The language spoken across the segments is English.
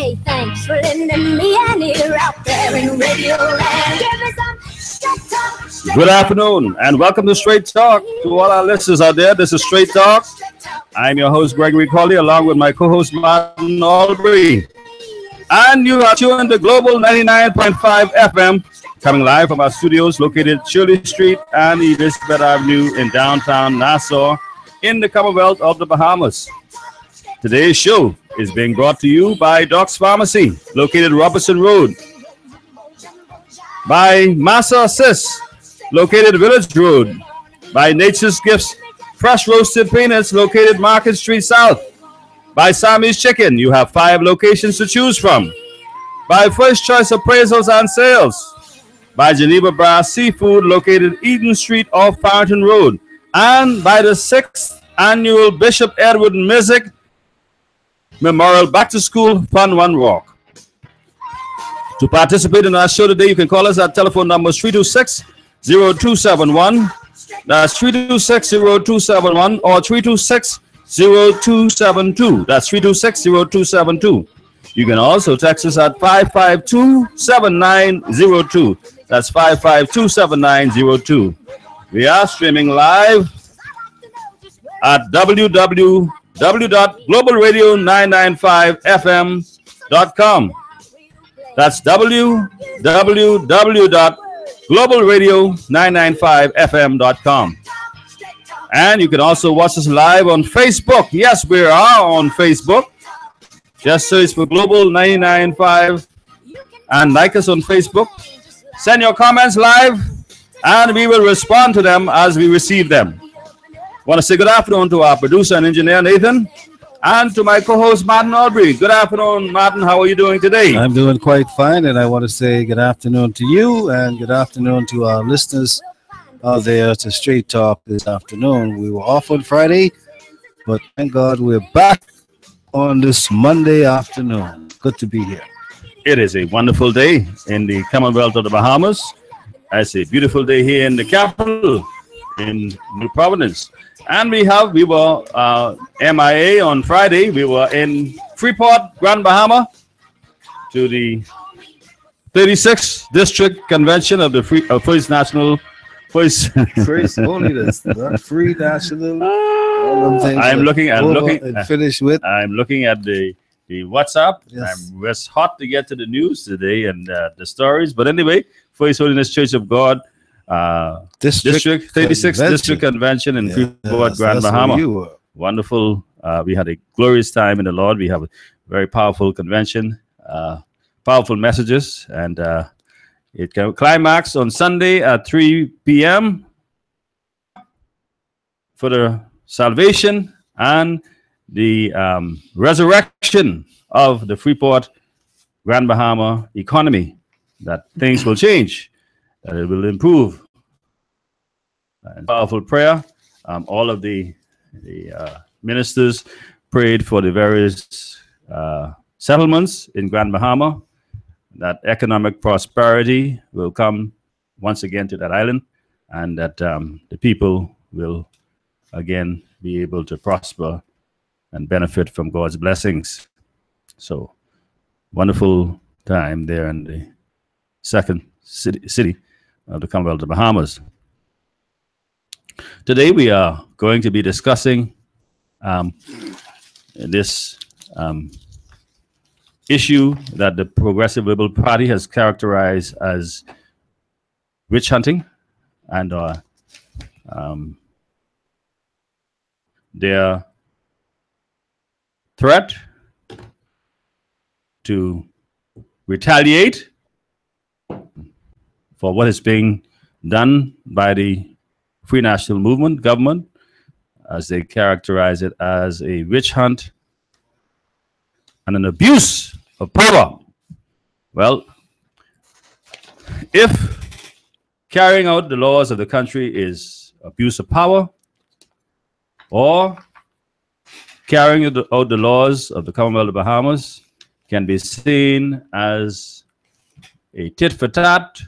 Hey, thanks for lending me an ear out there in Radio Land. Give me some straight talk. Good afternoon and welcome to Straight Talk. To all our listeners out there, this is Straight Talk. I'm your host, Gregory Colley, along with my co-host, Martin Albury. And you are tuned to Global 99.5 FM, coming live from our studios located at Shirley Street and Elizabeth Avenue in downtown Nassau in the Commonwealth of the Bahamas. Today's show is being brought to you by Doc's Pharmacy, located Robertson Road, by Massa Sis, located Village Road, by Nature's Gifts, fresh roasted peanuts, located Market Street South, by Sammy's Chicken. You have 5 locations to choose from. By First Choice Appraisals and Sales. By Geneva Brass Seafood, located Eden Street off Fountain Road. And by the 6th Annual Bishop Edward Music Memorial Back to School Fun One Walk. To participate in our show today, you can call us at telephone numbers 326-0271. That's 326-0271 or 326-0272. That's 326-0272. You can also text us at 552-7902. That's 552-7902. We are streaming live at www.globalradio995fm.com. That's www.globalradio995fm.com. And you can also watch us live on Facebook. Yes, we are on Facebook. Just search for Global 99.5 and like us on Facebook. Send your comments live and we will respond to them as we receive them. I want to say good afternoon to our producer and engineer, Nathan, and to my co-host, Martin Albury. Good afternoon, Martin. How are you doing today? I'm doing quite fine, and I want to say good afternoon to you and good afternoon to our listeners out there to Straight Talk this afternoon. We were off on Friday, but thank God we're back on this Monday afternoon. Good to be here. It is a wonderful day in the Commonwealth of the Bahamas. It's a beautiful day here in the capital, in New Providence. And we were MIA on Friday. We were in Freeport, Grand Bahama, to the 36th District Convention of the First National First Holiness, Free National. I'm looking at the WhatsApp. Yes. I'm just hot to get to the news today and the stories. But anyway, First Holiness Church of God, District 36th District Convention in Freeport, Grand Bahama. Wonderful. We had a glorious time in the Lord. We have a very powerful convention, powerful messages, and it can climax on Sunday at 3 p.m. for the salvation and the resurrection of the Freeport, Grand Bahama economy, that things will change, that it will improve. And powerful prayer. All of the ministers prayed for the various settlements in Grand Bahama, that economic prosperity will come once again to that island, and that the people will again be able to prosper and benefit from God's blessings. So, wonderful time there in the second city of the Commonwealth of the Bahamas. Today we are going to be discussing this issue that the Progressive Liberal Party has characterized as witch hunting, and their threat to retaliate for what is being done by the Free National Movement government, as they characterize it as a witch hunt and an abuse of power. Well, if carrying out the laws of the country is abuse of power, or carrying out the laws of the Commonwealth of Bahamas can be seen as a tit for tat.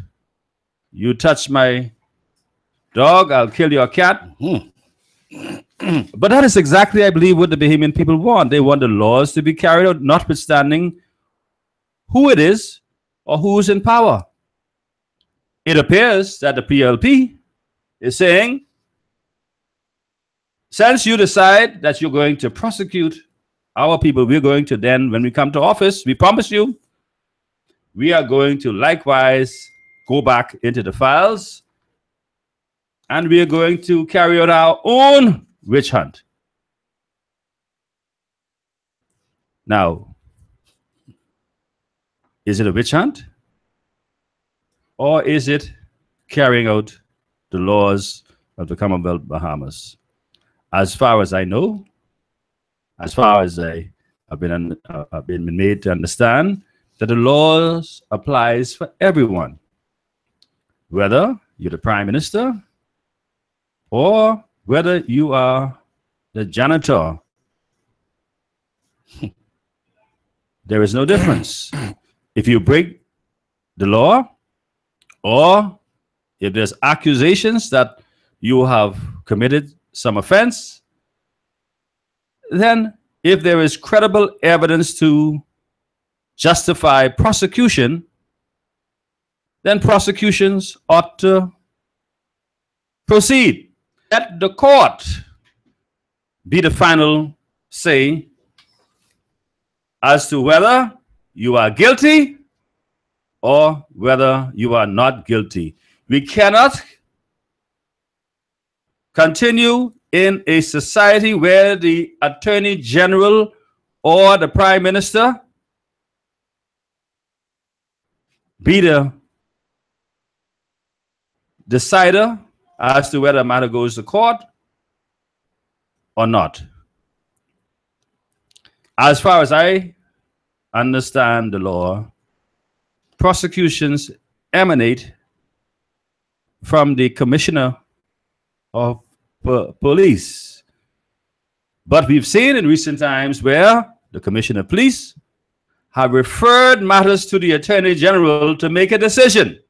You touch my dog, I'll kill your cat. But that is exactly, I believe, what the Bahamian people want. They want the laws to be carried out, notwithstanding who it is or who is in power. It appears that the PLP is saying, since you decide that you're going to prosecute our people, we're going to then, when we come to office, we promise you, we are going to likewise go back into the files and we are going to carry out our own witch hunt. Now, is it a witch hunt? Or is it carrying out the laws of the Commonwealth Bahamas? As far as I know, as far as I have been made to understand, that the laws applies for everyone, whether you're the Prime Minister or whether you are the janitor. There is no difference. If you break the law, or if there's accusations that you have committed some offense, then if there is credible evidence to justify prosecution, then prosecutions ought to proceed. Let the court be the final say as to whether you are guilty or whether you are not guilty. We cannot continue in a society where the Attorney General or the Prime Minister be the decider as to whether a matter goes to court or not. As far as I understand the law, prosecutions emanate from the Commissioner of Police. But we've seen in recent times where the Commissioner of Police have referred matters to the Attorney General to make a decision.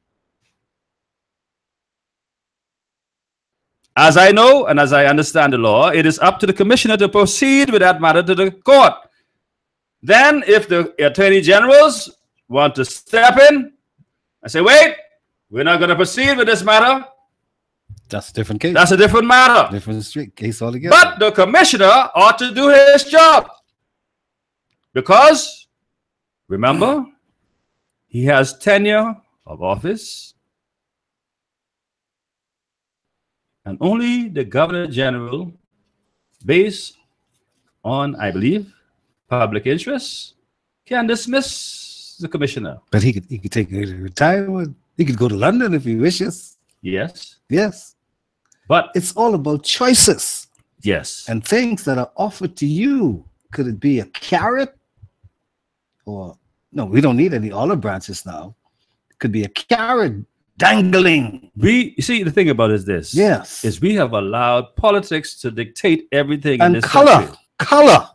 As I know and as I understand the law, it is up to the Commissioner to proceed with that matter to the court. Then, if the Attorney Generals want to step in and say, wait, we're not going to proceed with this matter, that's a different case. That's a different matter. Different case altogether. But the Commissioner ought to do his job. Because, remember, he has tenure of office. And only the Governor General, based on, I believe, public interest, can dismiss the Commissioner. But he could take a retirement. He could go to London if he wishes. Yes. Yes. But it's all about choices. Yes. And things that are offered to you. Could it be a carrot? Or, no, we don't need any olive branches now. It could be a carrot dangling. You see, the thing about it is this. Yes. Is we have allowed politics to dictate everything and in this country. Color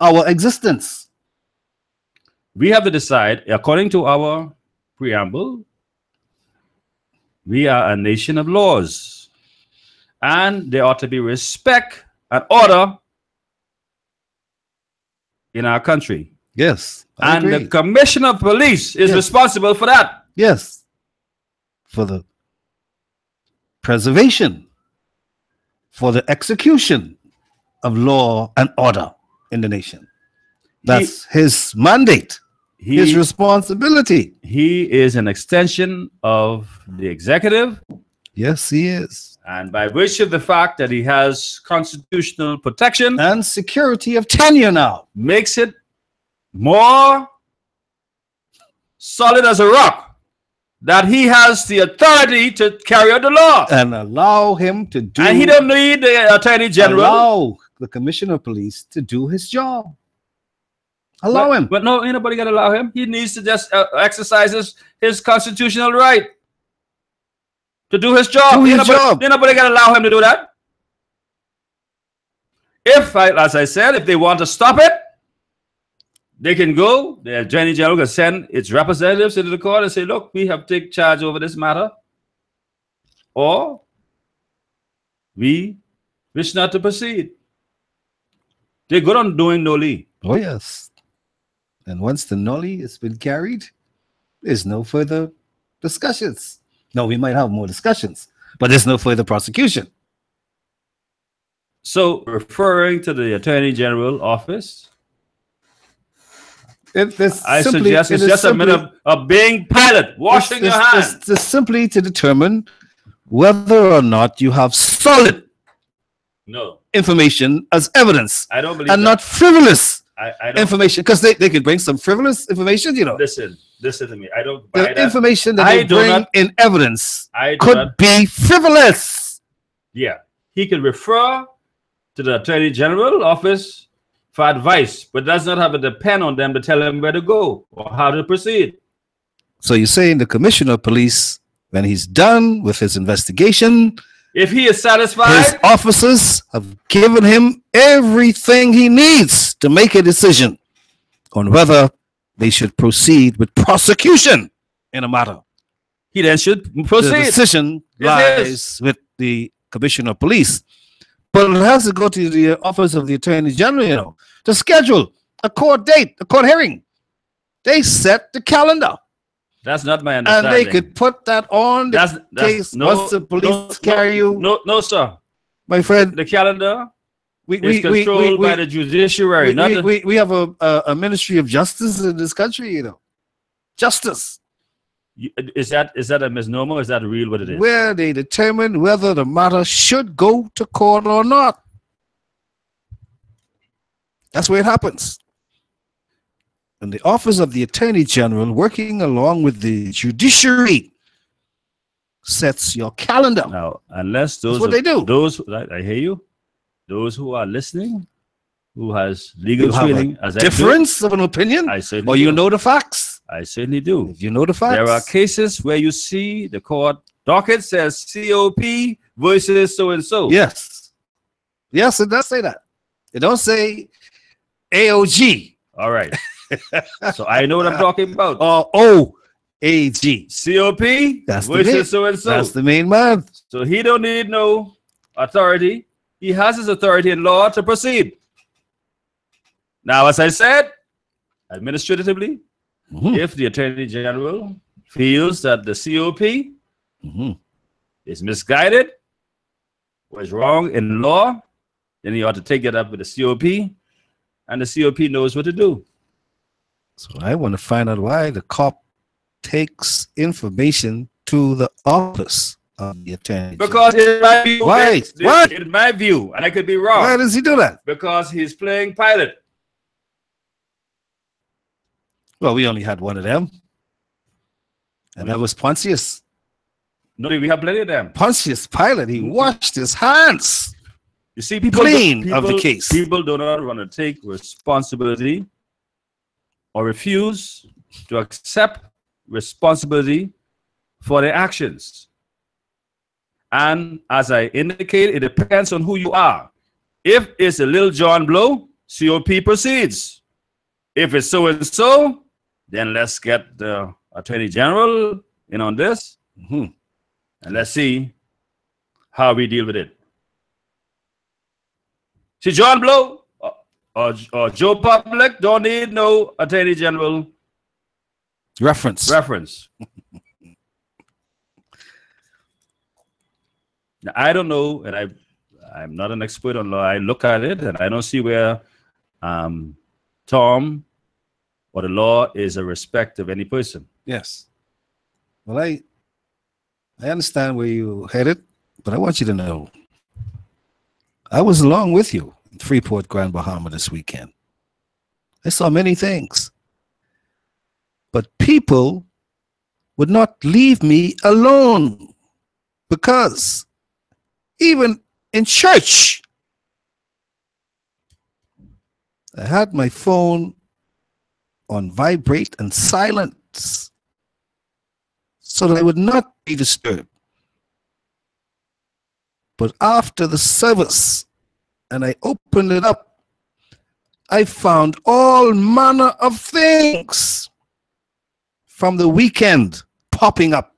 our existence. We have to decide, according to our preamble, we are a nation of laws. And there ought to be respect and order in our country. Yes. And the Commissioner of Police is responsible for that. Yes. For the preservation, for the execution of law and order in the nation. That's his mandate, his responsibility. He is an extension of the executive. Yes, he is. And by virtue of the fact that he has constitutional protection and security of tenure now, makes it more solid as a rock that he has the authority to carry out the law. And allow him to do. And he don't need the Attorney General. Allow the Commissioner of Police to do his job. Allow him. But no, ain't nobody got to allow him. He needs to just exercise his constitutional right to do his job. Ain't nobody got to allow him to do that. As I said, if they want to stop it, they can go. The Attorney General can send its representatives into the court and say, look, we have taken charge over this matter. Or we wish not to proceed. They're good on doing no lee. Oh, yes. And once the nollie has been carried, there's no further discussions. No, we might have more discussions, but there's no further prosecution. So, referring to the Attorney General office, I suggest it's just a minute of being pilot, washing your hands. It's simply to determine whether or not you have solid information as evidence. I don't believe and that. Not frivolous I don't, information, because they could bring some frivolous information, you know. Listen to me. I don't buy The that. information that they bring in evidence I could be frivolous. Yeah. He can refer to the Attorney General office for advice, but does not have to depend on them to tell him where to go or how to proceed. So you're saying the Commissioner of Police, when he's done with his investigation, if he is satisfied, his officers have given him everything he needs to make a decision on whether they should proceed with prosecution in a matter. He then should proceed. The decision lies with the Commissioner of Police. But it has to go to the office of the Attorney General, you know, to schedule a court date, a court hearing. They set the calendar. That's not my understanding. And they could put that on the case once the police carry you. No, sir. My friend. The calendar is controlled by the judiciary. We have a Ministry of Justice in this country, you know. Justice. Is that a misnomer? Is that real what it is? Where they determine whether the matter should go to court or not. That's where it happens. And the office of the Attorney General, working along with the judiciary, sets your calendar. Now, unless those that's what they do. Those I hear you. Those who are listening, who has legal training, as difference of an opinion, I certainly or you know the facts. I certainly do. If you know the facts. There are cases where you see the court docket says COP versus so and so. Yes, yes, it does say that. It don't say AOG. All right. So I know what I'm talking about. OAG. COP that's versus so and so. That's the main man. So he don't need no authority. He has his authority in law to proceed. Now, as I said, administratively, if the Attorney General feels that the COP is misguided or is wrong in law, then he ought to take it up with the COP, and the COP knows what to do. So I want to find out why the cop takes information to the office of the Attorney General. Because in my view, why? What? In my view, and I could be wrong. Why does he do that? Because he's playing pilot. Well, we only had one of them. And that was Pontius. No, we have plenty of them. Pontius Pilate, he washed his hands. You see, people of the case. People do not want to take responsibility or refuse to accept responsibility for their actions. And as I indicated, it depends on who you are. If it's a Little John Blow, COP proceeds. If it's so and so, then let's get the Attorney General in on this, and let's see how we deal with it. See, John Blow or Joe Public don't need no Attorney General reference. Now, I don't know, and I'm not an expert on law. I look at it, and I don't see where Tom or the law is a respect of any person. Yes. Well, I understand where you headed, but I want you to know I was along with you in Freeport, Grand Bahama this weekend. I saw many things. But people would not leave me alone, because even in church, I had my phone on vibrate and silence so that I would not be disturbed. But after the service, and I opened it up, I found all manner of things from the weekend popping up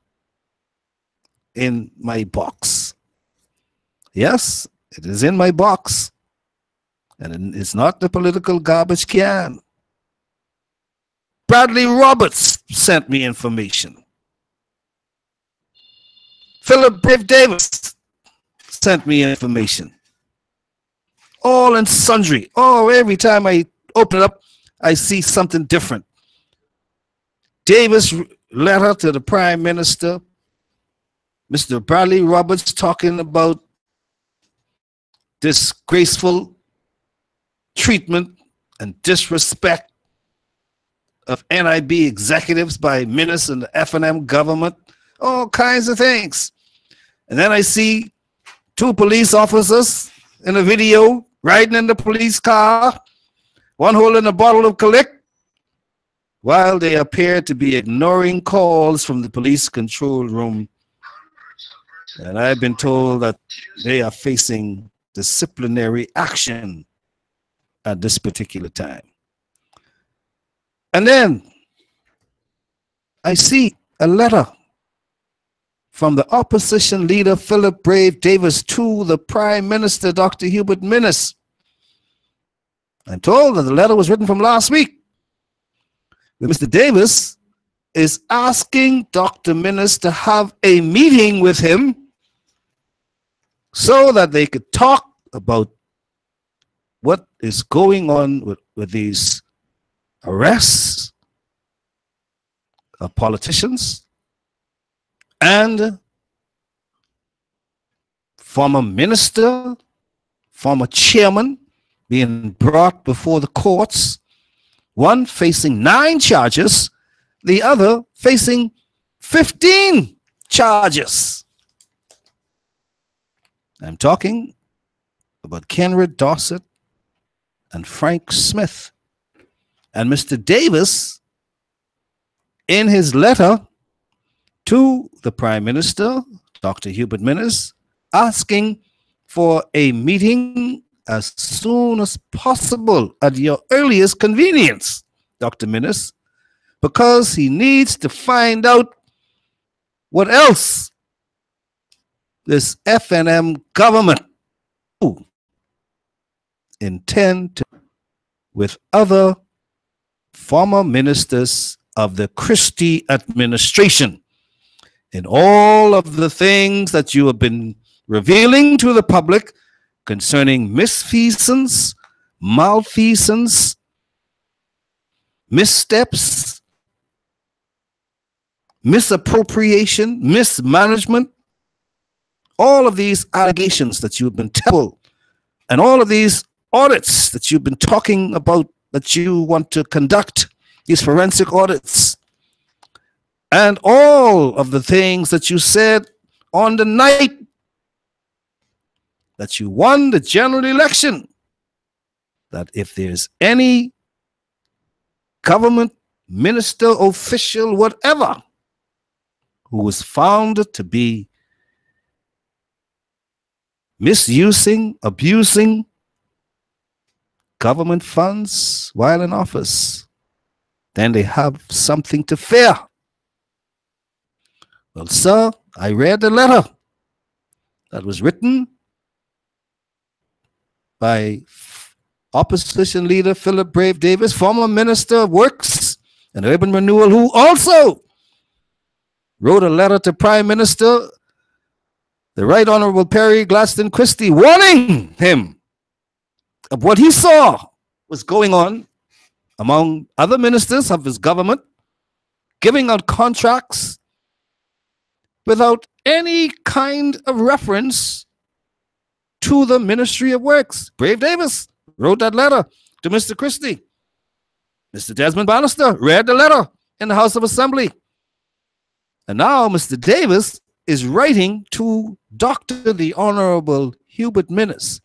in my box. Yes, it is in my box. And it's not the political garbage can. Bradley Roberts sent me information. Philip Brave Davis sent me information. All and sundry. Oh, every time I open it up, I see something different. Davis' letter to the Prime Minister, Mr. Bradley Roberts talking about disgraceful treatment and disrespect of NIB executives by ministers in the F&M government, all kinds of things. And then I see two police officers in a video riding in the police car, one holding a bottle of Colic, while they appear to be ignoring calls from the police control room. And I've been told that they are facing disciplinary action at this particular time. And then I see a letter from the opposition leader Philip Brave Davis to the Prime Minister Dr. Hubert Minnis. I'm told that the letter was written from last week. Mr. Davis is asking Dr. Minnis to have a meeting with him so that they could talk about what is going on with these arrests of politicians and former minister, former chairman being brought before the courts, one facing 9 charges, the other facing 15 charges. I'm talking about Kenred Dorset and Frank Smith. And Mr. Davis, in his letter to the Prime Minister, Dr. Hubert Minnis, asking for a meeting as soon as possible at your earliest convenience, Dr. Minnis, because he needs to find out what else this F&M government intend to with other former ministers of the Christie administration in all of the things that you have been revealing to the public concerning misfeasance, malfeasance, missteps, misappropriation, mismanagement, all of these allegations that you've been telling, and all of these audits that you've been talking about that you want to conduct, these forensic audits, and all of the things that you said on the night that you won the general election, that if there's any government, minister, official, whatever, who was found to be misusing, abusing government funds while in office, then they have something to fear. Well, sir, I read the letter that was written by opposition leader Philip Brave Davis, former Minister of Works and Urban Renewal, who also wrote a letter to Prime Minister, the Right Honorable Perry Gladstone Christie, warning him of what he saw was going on among other ministers of his government, giving out contracts without any kind of reference to the Ministry of Works. Brave Davis wrote that letter to Mr. Christie. Mr. Desmond Bannister read the letter in the House of Assembly. And now Mr. Davis is writing to Dr. the Honorable Hubert Minnis.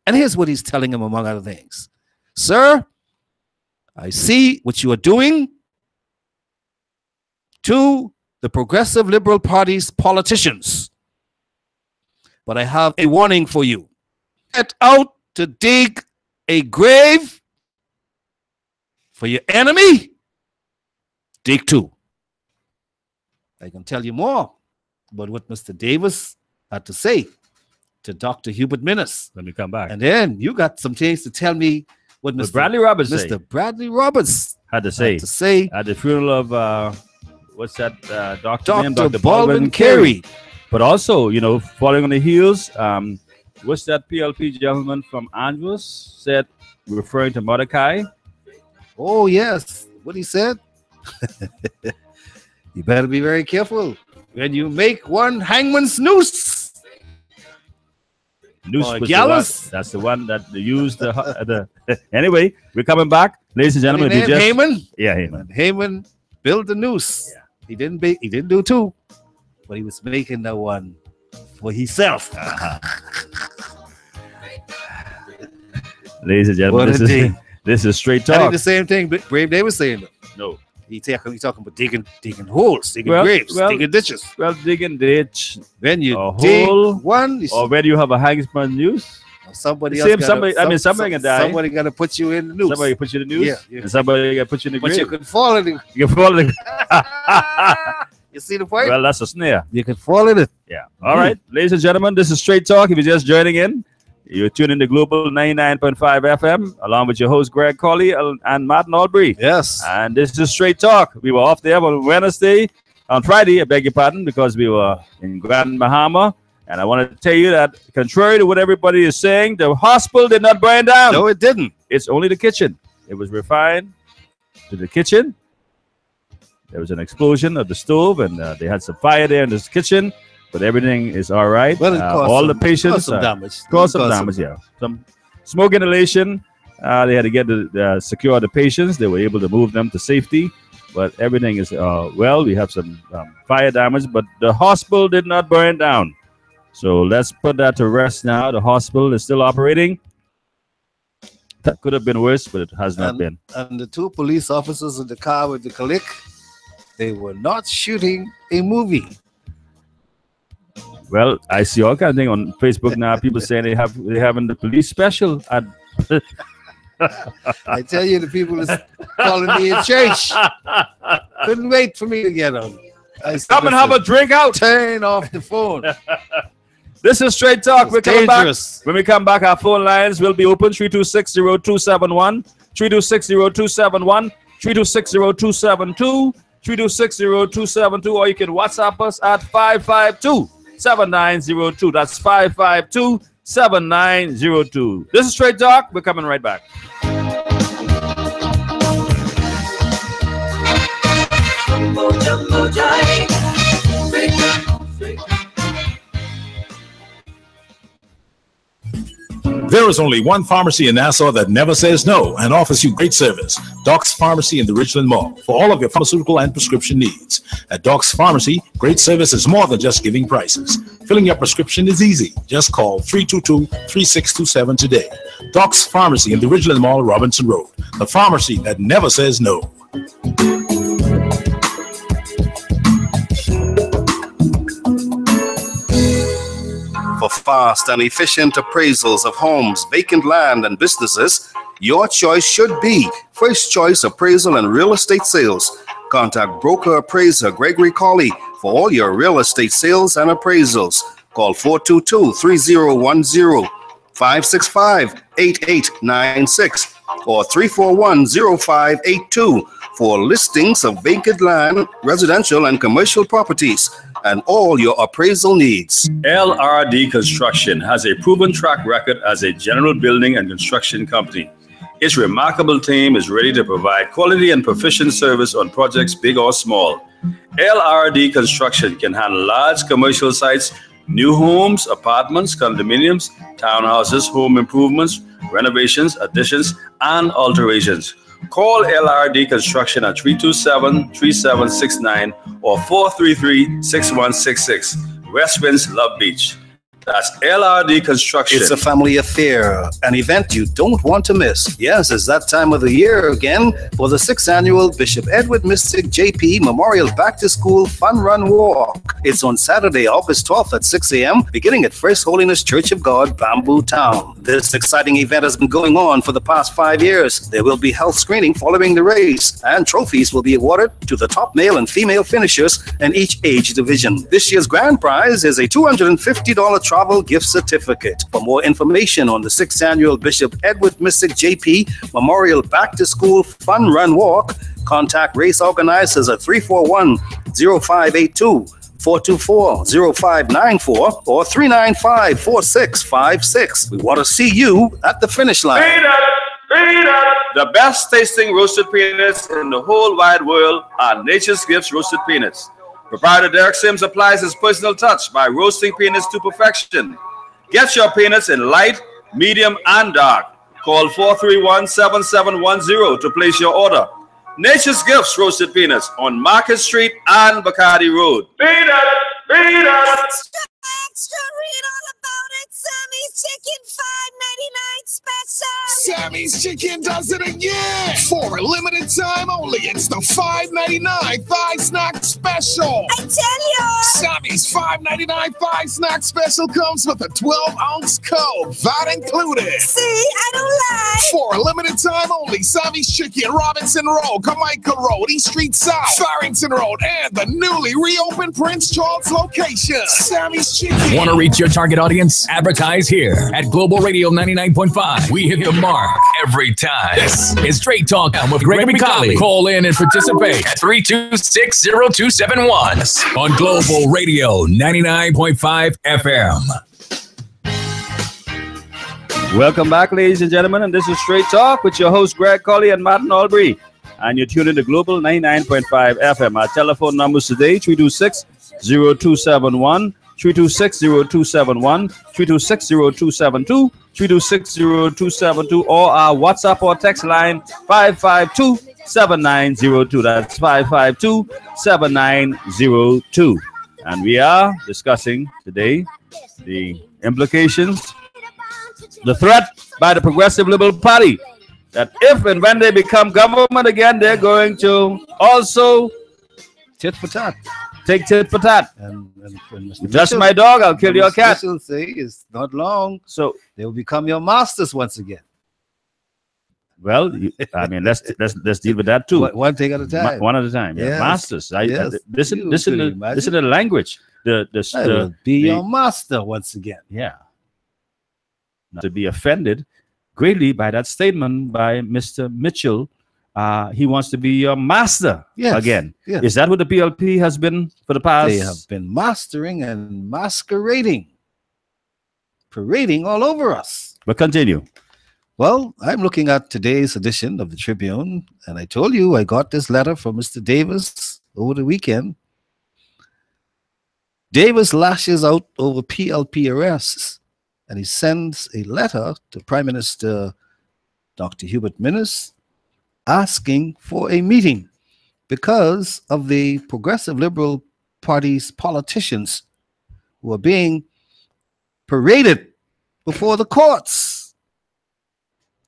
And here's what he's telling him, among other things. Sir, I see what you are doing to the Progressive Liberal Party's politicians. But I have a warning for you. Set out to dig a grave for your enemy, dig 2. I can tell you more about what Mr. Davis had to say to Dr. Hubert Minnis when we come back. And then you got some things to tell me what But Bradley Roberts Mr. say, Bradley Roberts had to say had to say. at the funeral of what's that doctor name? Dr. Dr. Baldwin Carey. But also, you know, following on the heels, what's that PLP gentleman from Andrews said, referring to Mordecai? Oh, yes. What he said? You better be very careful when you make one hangman's noose. Noose Or was gallows. that's the one that they used. The anyway, we're coming back, ladies and gentlemen. If you just, Haman. yeah, Haman. Haman built the noose. Yeah. He didn't do two, but he was making the one for himself. Ladies and gentlemen, What a day. this is straight I did talk. the same thing Brave Day was saying. No, He talking about digging holes, digging Well, graves, well, digging ditches. well, digging ditch, When you a dig hole, one, or where do you have a hangman news? somebody Same, else. somebody can die. Somebody got to put you in the noose. Somebody put you in the news, Yeah, yeah. and somebody got put you in the But you grave. can fall in it. You can fall in. You see the point? Well, that's a snare. You can fall in it. Yeah. All right, ladies and gentlemen, this is Straight Talk. If you're just joining in, you're tuning to Global 99.5 FM, along with your host Greg Colley and Martin Albury. Yes. And this is Straight Talk. We were off there on Friday, I beg your pardon, because we were in Grand Bahama. And I want to tell you that, contrary to what everybody is saying, the hospital did not burn down. No, it didn't. It's only the kitchen. It was refined to the kitchen. There was an explosion of the stove, and they had some fire there in this kitchen, but everything is all right. Well, it caused all some- the patients caused some damage. caused some damage. Yeah, some smoke inhalation. They had to get to secure the patients. They were able to move them to safety, but everything is well. We have some fire damage, but the hospital did not burn down. So let's put that to rest now. The hospital is still operating. That could have been worse, but it has not been. And the two police officers in the car with the click, they were not shooting a movie. Well, I see all kind of thing on Facebook now. People saying they're having the police special at I tell you, the people is calling me in church. Couldn't wait for me to get on. I said, come and have a drink out. turn off the phone. This is Straight Talk. It's We're coming dangerous. back. When we come back, our phone lines will be open 3260271, 3260271, 3260272, 3260272, or you can WhatsApp us at 552-7902. That's 552-7902. This is Straight Talk. We're coming right back. There is only one pharmacy in Nassau that never says no and offers you great service. Doc's Pharmacy in the Richland Mall for all of your pharmaceutical and prescription needs. At Doc's Pharmacy, great service is more than just giving prices. Filling your prescription is easy. Just call 322-3627 today. Doc's Pharmacy in the Richland Mall, Robinson Road. The pharmacy that never says no. For fast and efficient appraisals of homes, vacant land, and businesses, your choice should be First Choice Appraisal and Real Estate Sales. Contact broker appraiser Gregory Colley for all your real estate sales and appraisals. Call 422-3010, 565-8896, or 341-0582 for listings of vacant land, residential and commercial properties, and all your appraisal needs. LRD Construction has a proven track record as a general building and construction company. Its remarkable team is ready to provide quality and proficient service on projects big or small. LRD Construction can handle large commercial sites, new homes, apartments, condominiums, townhouses, home improvements, renovations, additions, and alterations. Call LRD Construction at 327-3769 or 433-6166. West Winds, Love Beach. That's LRD Construction. It's a family affair, an event you don't want to miss. Yes, it's that time of the year again for the 6th annual Bishop Edward Mystic JP Memorial Back to School Fun Run Walk. It's on Saturday, August 12th at 6 a.m., beginning at First Holiness Church of God, Bamboo Town. This exciting event has been going on for the past 5 years. There will be health screening following the race, and trophies will be awarded to the top male and female finishers in each age division. This year's grand prize is a $250 trolley travel gift certificate. For more information on the 6th Annual Bishop Edward Missick JP Memorial Back to School Fun Run Walk, contact race organizers at 341-0582, 424-0594, or 395-4656. We want to see you at the finish line. The best tasting roasted peanuts in the whole wide world are Nature's Gifts roasted peanuts. Proprietor Derek Sims applies his personal touch by roasting peanuts to perfection. Get your peanuts in light, medium, and dark. Call 431-7710 to place your order. Nature's Gifts roasted peanuts on Market Street and Bacardi Road. Extra, read all about it. Sammy's Chicken $5.99 special. Sammy's Chicken does it again. For a limited time only, it's the $5.99 Thigh Snack Special. I tell you. Sammy's $5.99 Thigh Snack Special comes with a 12-ounce Coke, that included. See, I don't lie. For a limited time only, Sammy's Chicken, Robinson Road, Carmichael Road, East Street South, Farrington Road, and the newly reopened Prince Charles location. Sammy's Chicken. Want to reach your target audience? Advertise here at Global Radio 99.5. We hit the mark every time. This is Straight Talk with Gregory Colley. Call in and participate at 326-0271 on Global Radio 99.5 FM. Welcome back, ladies and gentlemen, and this is Straight Talk with your host Greg Colley and Martin Albury. And you're tuned in to Global 99.5 FM. Our telephone numbers today, 326-0271, 326-0271, 326-0272, 326-0272, or our WhatsApp or text line 552-7902. That's 552-7902. And we are discussing today the implications, the threat by the Progressive Liberal Party that if and when they become government again, they're going to also Tit for tat. take tit for tat. And Mr. Just Mitchell- my dog, I'll kill your Mr. cat. Mitchell say it's not long. So, They will become your masters once again. well, let's deal with that too. One thing at a time. One at a time. Yeah. Yes. Masters. Yes. Listen You to could imagine. the language. I will be your master once again. Yeah. Not to be offended greatly by that statement by Mr. Mitchell. He wants to be your master again. Yes. Is that what the PLP has been for the past? They have been mastering and masquerading, parading all over us. But continue. Well, I'm looking at today's edition of the Tribune, and I told you I got this letter from Mr. Davis over the weekend. Davis lashes out over PLP arrests, and he sends a letter to Prime Minister Dr. Hubert Minnis asking for a meeting because of the Progressive Liberal Party's politicians who are being paraded before the courts.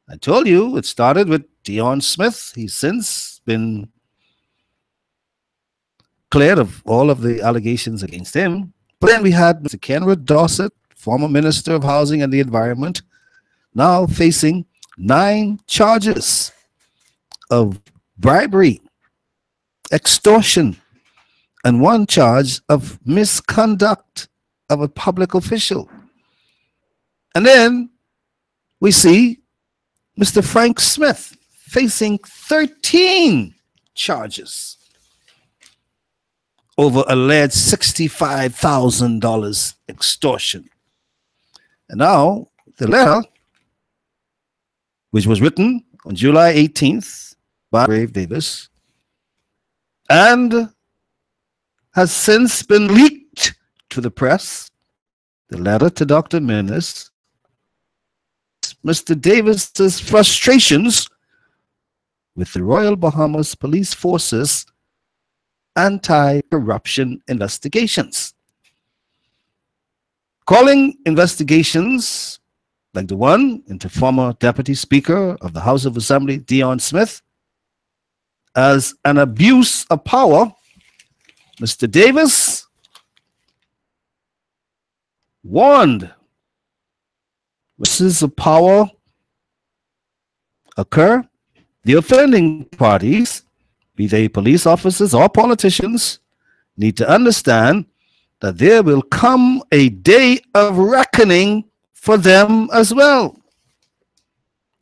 I told you it started with Dion Smith. He's since been cleared of all of the allegations against him. But then we had Mr. Kenrod Dorset, former Minister of Housing and the Environment, now facing 9 charges of bribery, extortion, and 1 charge of misconduct of a public official. And then we see Mr. Frank Smith facing 13 charges over alleged $65,000 extortion. And now the letter, which was written on July 18th by Brave Davis and has since been leaked to the press, the letter to Dr. Minnis, Mr. Davis's frustrations with the Royal Bahamas Police Force's anti-corruption investigations. Calling investigations like the one into former Deputy Speaker of the House of Assembly, Dion Smith, as an abuse of power, Mr. Davis warned abuses of power occur, the offending parties, be they police officers or politicians, need to understand that there will come a day of reckoning for them as well.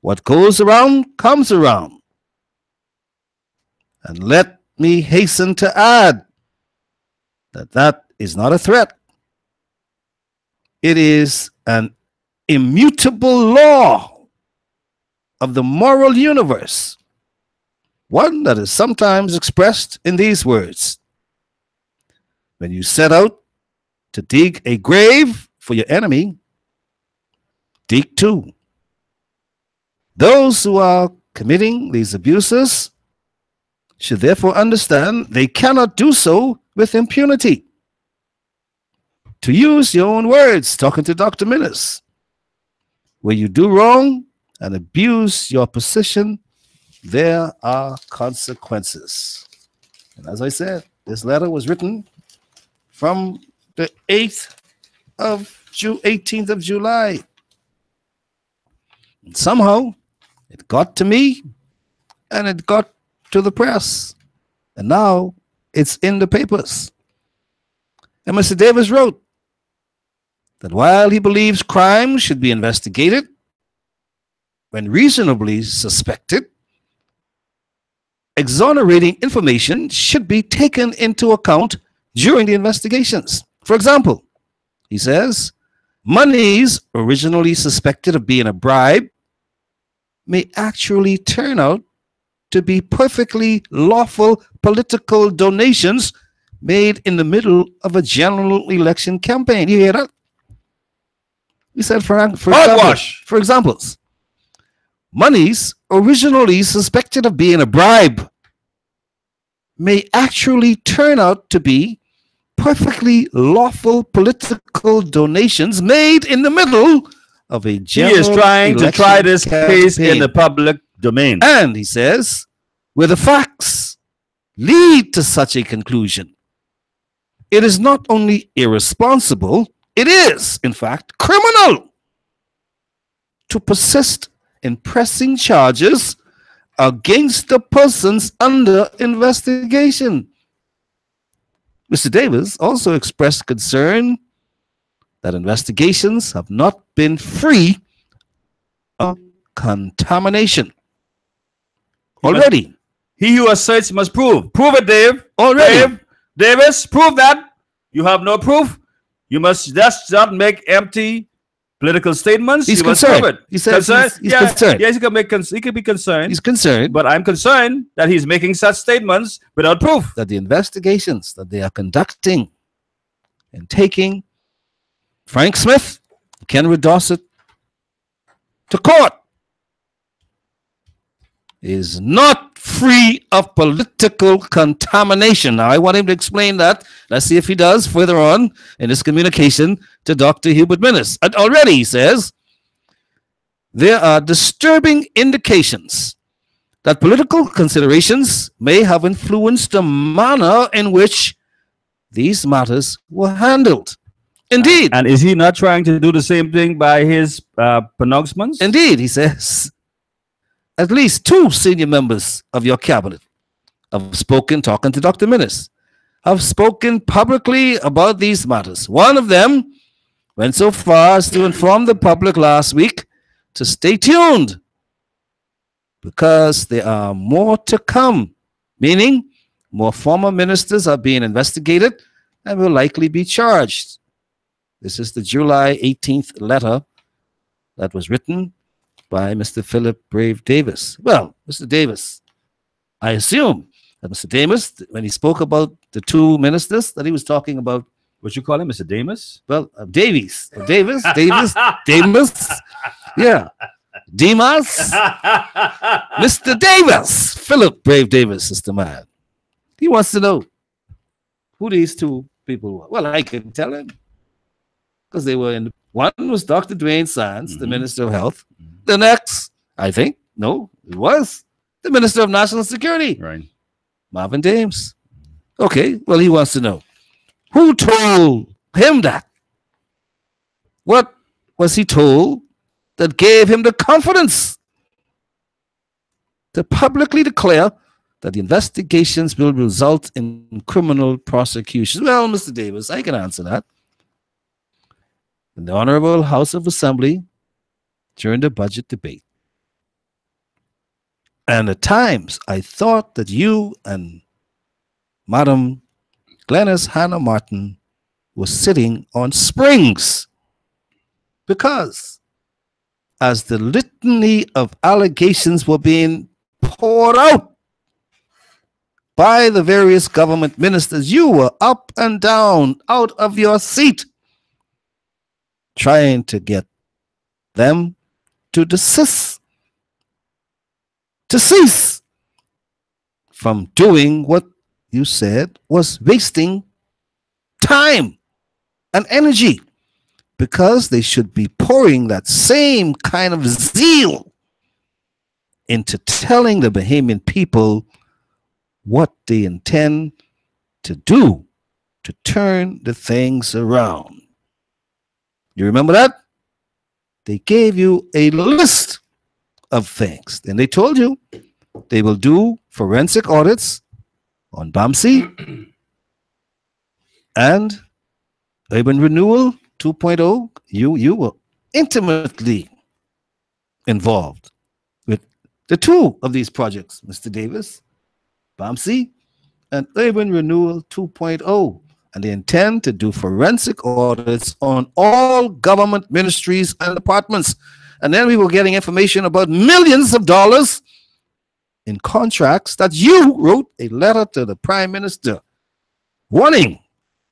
What goes around comes around. And let me hasten to add that that is not a threat. It is an immutable law of the moral universe, one that is sometimes expressed in these words. When you set out to dig a grave for your enemy, dig two. Those who are committing these abuses should therefore understand they cannot do so with impunity. To use your own words, talking to Dr. Minnis, where you do wrong and abuse your position, there are consequences. And as I said, this letter was written from the 18th of July. And somehow it got to me and it got to the press. And now it's in the papers. And Mr. Davis wrote that while he believes crimes should be investigated when reasonably suspected, exonerating information should be taken into account during the investigations. For example, he says, monies originally suspected of being a bribe may actually turn out to be perfectly lawful political donations made in the middle of a general election campaign. You hear that? He said, for examples, monies originally suspected of being a bribe may actually turn out to be perfectly lawful political donations made in the middle of a general election. He is trying to try this case in the public domain. And he says, where the facts lead to such a conclusion, it is not only irresponsible, it is, in fact, criminal to persist in pressing charges against the persons under investigation. Mr. Davis also expressed concern that investigations have not been free of contamination. Already. He who asserts must prove. Prove it, Dave. Already. Davis, prove that. You have no proof. You must just not make empty political statements. He's you concerned. Must prove it. He says he's concerned. Yes, he can be concerned. He's concerned. But I'm concerned that he's making such statements without proof. That the investigations that they are conducting and taking Frank Smith, Kenry Dossett to court is not free of political contamination. Now, I want him to explain that. Let's see if he does further on in his communication to Dr. Hubert Minnis. And already, he says, there are disturbing indications that political considerations may have influenced the manner in which these matters were handled. Indeed. And is he not trying to do the same thing by his pronouncements? Indeed, he says. At least two senior members of your cabinet have spoken, talking to Dr. Minnis, have spoken publicly about these matters. One of them went so far as to inform the public last week to stay tuned because there are more to come, meaning more former ministers are being investigated and will likely be charged. This is the July 18th letter that was written by Mr. Philip Brave Davis. Well, Mr. Davis, I assume that Mr. Davis, when he spoke about the two ministers, that he was talking about. What you call him, Mr. Davis? Well, Davies. Davis. Yeah. Demas. Mr. Davis. Philip Brave Davis is the man. He wants to know who these two people were. Well, I can tell him because they were in. One was Dr. Dwayne Sands, the Minister of Health. The next, I think, no, it was the Minister of National Security, right? Marvin Dames. Okay, well, he wants to know who told him that. What was he told that gave him the confidence to publicly declare that the investigations will result in criminal prosecutions. Well, Mr. Davis, I can answer that. In the Honorable House of Assembly during the budget debate. And at times, I thought that you and Madam Glenys Hannah Martin were sitting on springs, because as the litany of allegations were being poured out by the various government ministers, you were up and down out of your seat trying to get them to cease from doing what you said was wasting time and energy, because they should be pouring that same kind of zeal into telling the Bahamian people what they intend to do to turn the things around. You remember that? They gave you a list of things. Then they told you they will do forensic audits on BAMC and Urban Renewal 2.0. You were intimately involved with the two of these projects, Mr. Davis, BAMC and Urban Renewal 2.0. And they intend to do forensic audits on all government ministries and departments. And then we were getting information about millions of dollars in contracts that you wrote a letter to the Prime Minister warning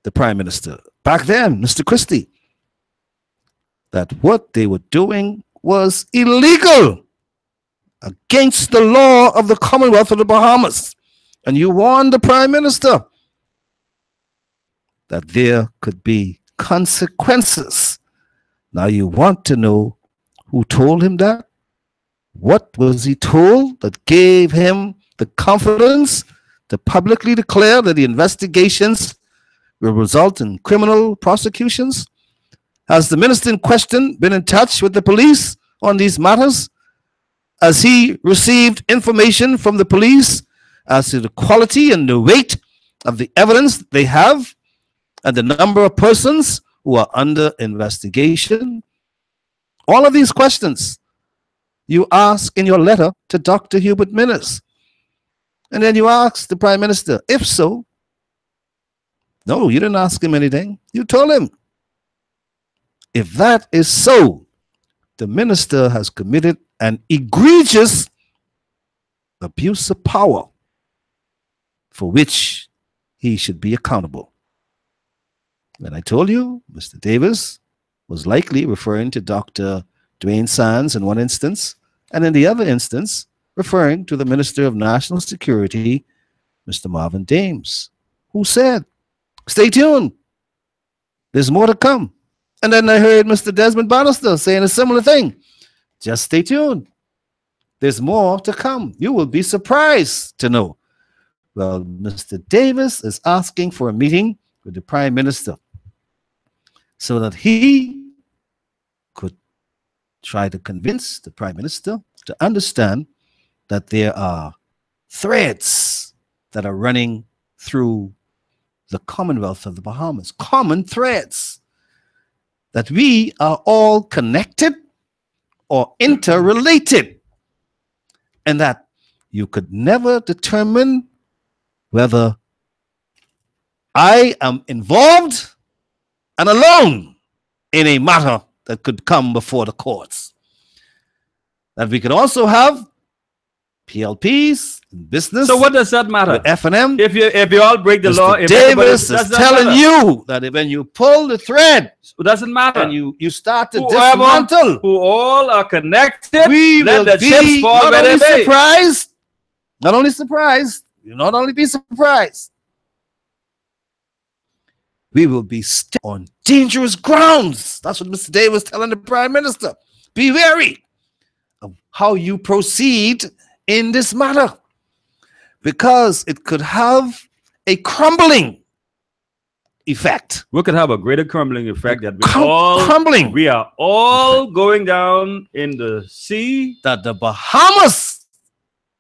the Prime Minister back then, Mr. Christie, that what they were doing was illegal, against the law of the Commonwealth of the Bahamas. And you warned the Prime Minister that there could be consequences. Now you want to know who told him that? What was he told that gave him the confidence to publicly declare that the investigations will result in criminal prosecutions? Has the minister in question been in touch with the police on these matters? Has he received information from the police as to the quality and the weight of the evidence they have and the number of persons who are under investigation? All of these questions you ask in your letter to Dr. Hubert Minnis. And then you ask the Prime Minister, if so. No, you didn't ask him anything. You told him. If that is so, the minister has committed an egregious abuse of power for which he should be accountable. And I told you, Mr. Davis was likely referring to Dr. Dwayne Sands in one instance, and in the other instance, referring to the Minister of National Security, Mr. Marvin Dames, who said, stay tuned, there's more to come. And then I heard Mr. Desmond Bannister saying a similar thing. Just stay tuned. There's more to come. You will be surprised to know. Well, Mr. Davis is asking for a meeting with the Prime Minister so that he could try to convince the Prime Minister to understand that there are threads that are running through the Commonwealth of the Bahamas, common threads, that we are all connected or interrelated, and that you could never determine whether I am involved and alone in a matter that could come before the courts. That we could also have PLPs in business. So what does that matter? F&M. If you all break the law, Mr. if Davis is telling you that when you pull the thread, it doesn't matter. And you start to Whoever, dismantle, who all are connected, we let will the chips be fall not where only they may. surprised, not only surprised, you'll not only be surprised, we will be on dangerous grounds. That's what Mr. Davis was telling the Prime Minister. Be wary of how you proceed in this matter, because it could have a crumbling effect. We could have a greater crumbling effect that we are all going down in the sea. That the Bahamas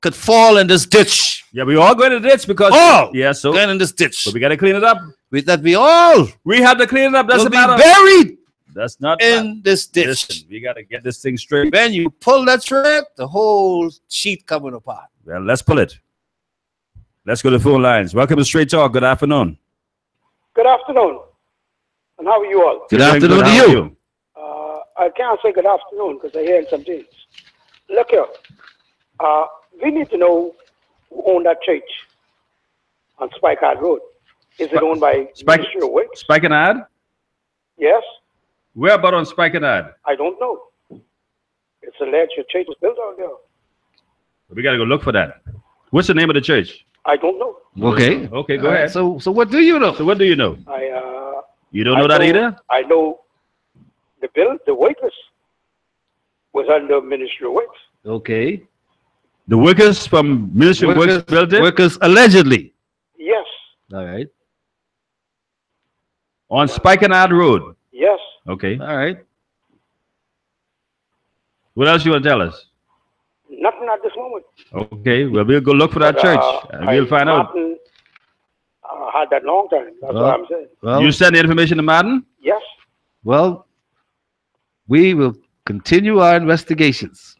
could fall in this ditch. Yeah, we all going to ditch because All yeah, so going in this ditch. but we got to clean it up. That we all We have to clean it up. will Doesn't be matter. buried That's not in this ditch. Listen, we got to get this thing straight. When you pull that thread, the whole sheet coming apart. Well, let's pull it. Let's go to the phone lines. Welcome to Straight Talk. Good afternoon. Good afternoon. And how are you all? Good Doing afternoon good. to How are you. I can't say good afternoon because I'm hearing some things. Look here. We need to know who owned that church on Spikeard Road. Is it owned by Ministry of Works? Spike and Ad? Yes. Where about on Spike and Ad? I don't know. It's alleged your church was built out there. We got to go look for that. What's the name of the church? I don't know. Okay. Okay, go All right, ahead. So what do you know? So what do you know? You don't know that either? I know the workers was under Ministry of Works. Okay. The workers from Ministry of Works built it Workers allegedly. Yes. All right. on Spike and Ad Road. Yes. Okay. All right. What else you want to tell us? Nothing at this moment. Okay. Well, we'll go look for that But, church and we'll find out. Martin, had that long time. That's what I'm saying. Well, You send the information to Martin? Yes. well, we will continue our investigations.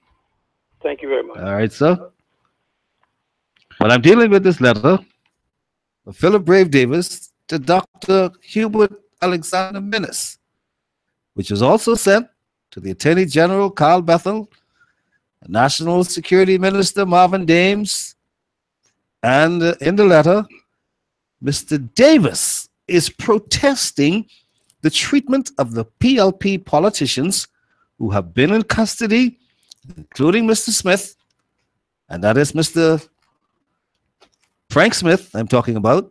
Thank you very much. All right, sir. But I'm dealing with this letter of Philip Brave Davis to Dr. Hubert Alexander Minnis, which was also sent to the Attorney General Carl Bethel, National Security Minister Marvin Dames, and in the letter, Mr. Davis is protesting the treatment of the PLP politicians who have been in custody, including Mr. Smith, and that is Mr. Frank Smith, I'm talking about,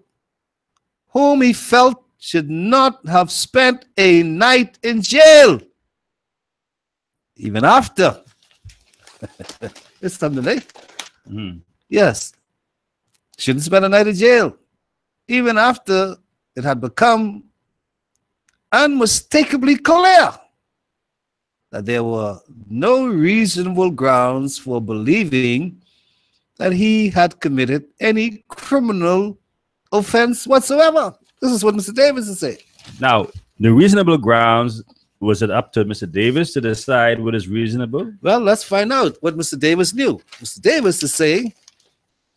whom he felt should not have spent a night in jail, even after. It's something, eh? Yes. Shouldn't spend a night in jail, even after it had become unmistakably clear that there were no reasonable grounds for believing that he had committed any criminal offense whatsoever. This is what Mr. Davis is saying. Now, the reasonable grounds, was it up to Mr. Davis to decide what is reasonable? Well, let's find out what Mr. Davis knew. Mr. Davis is saying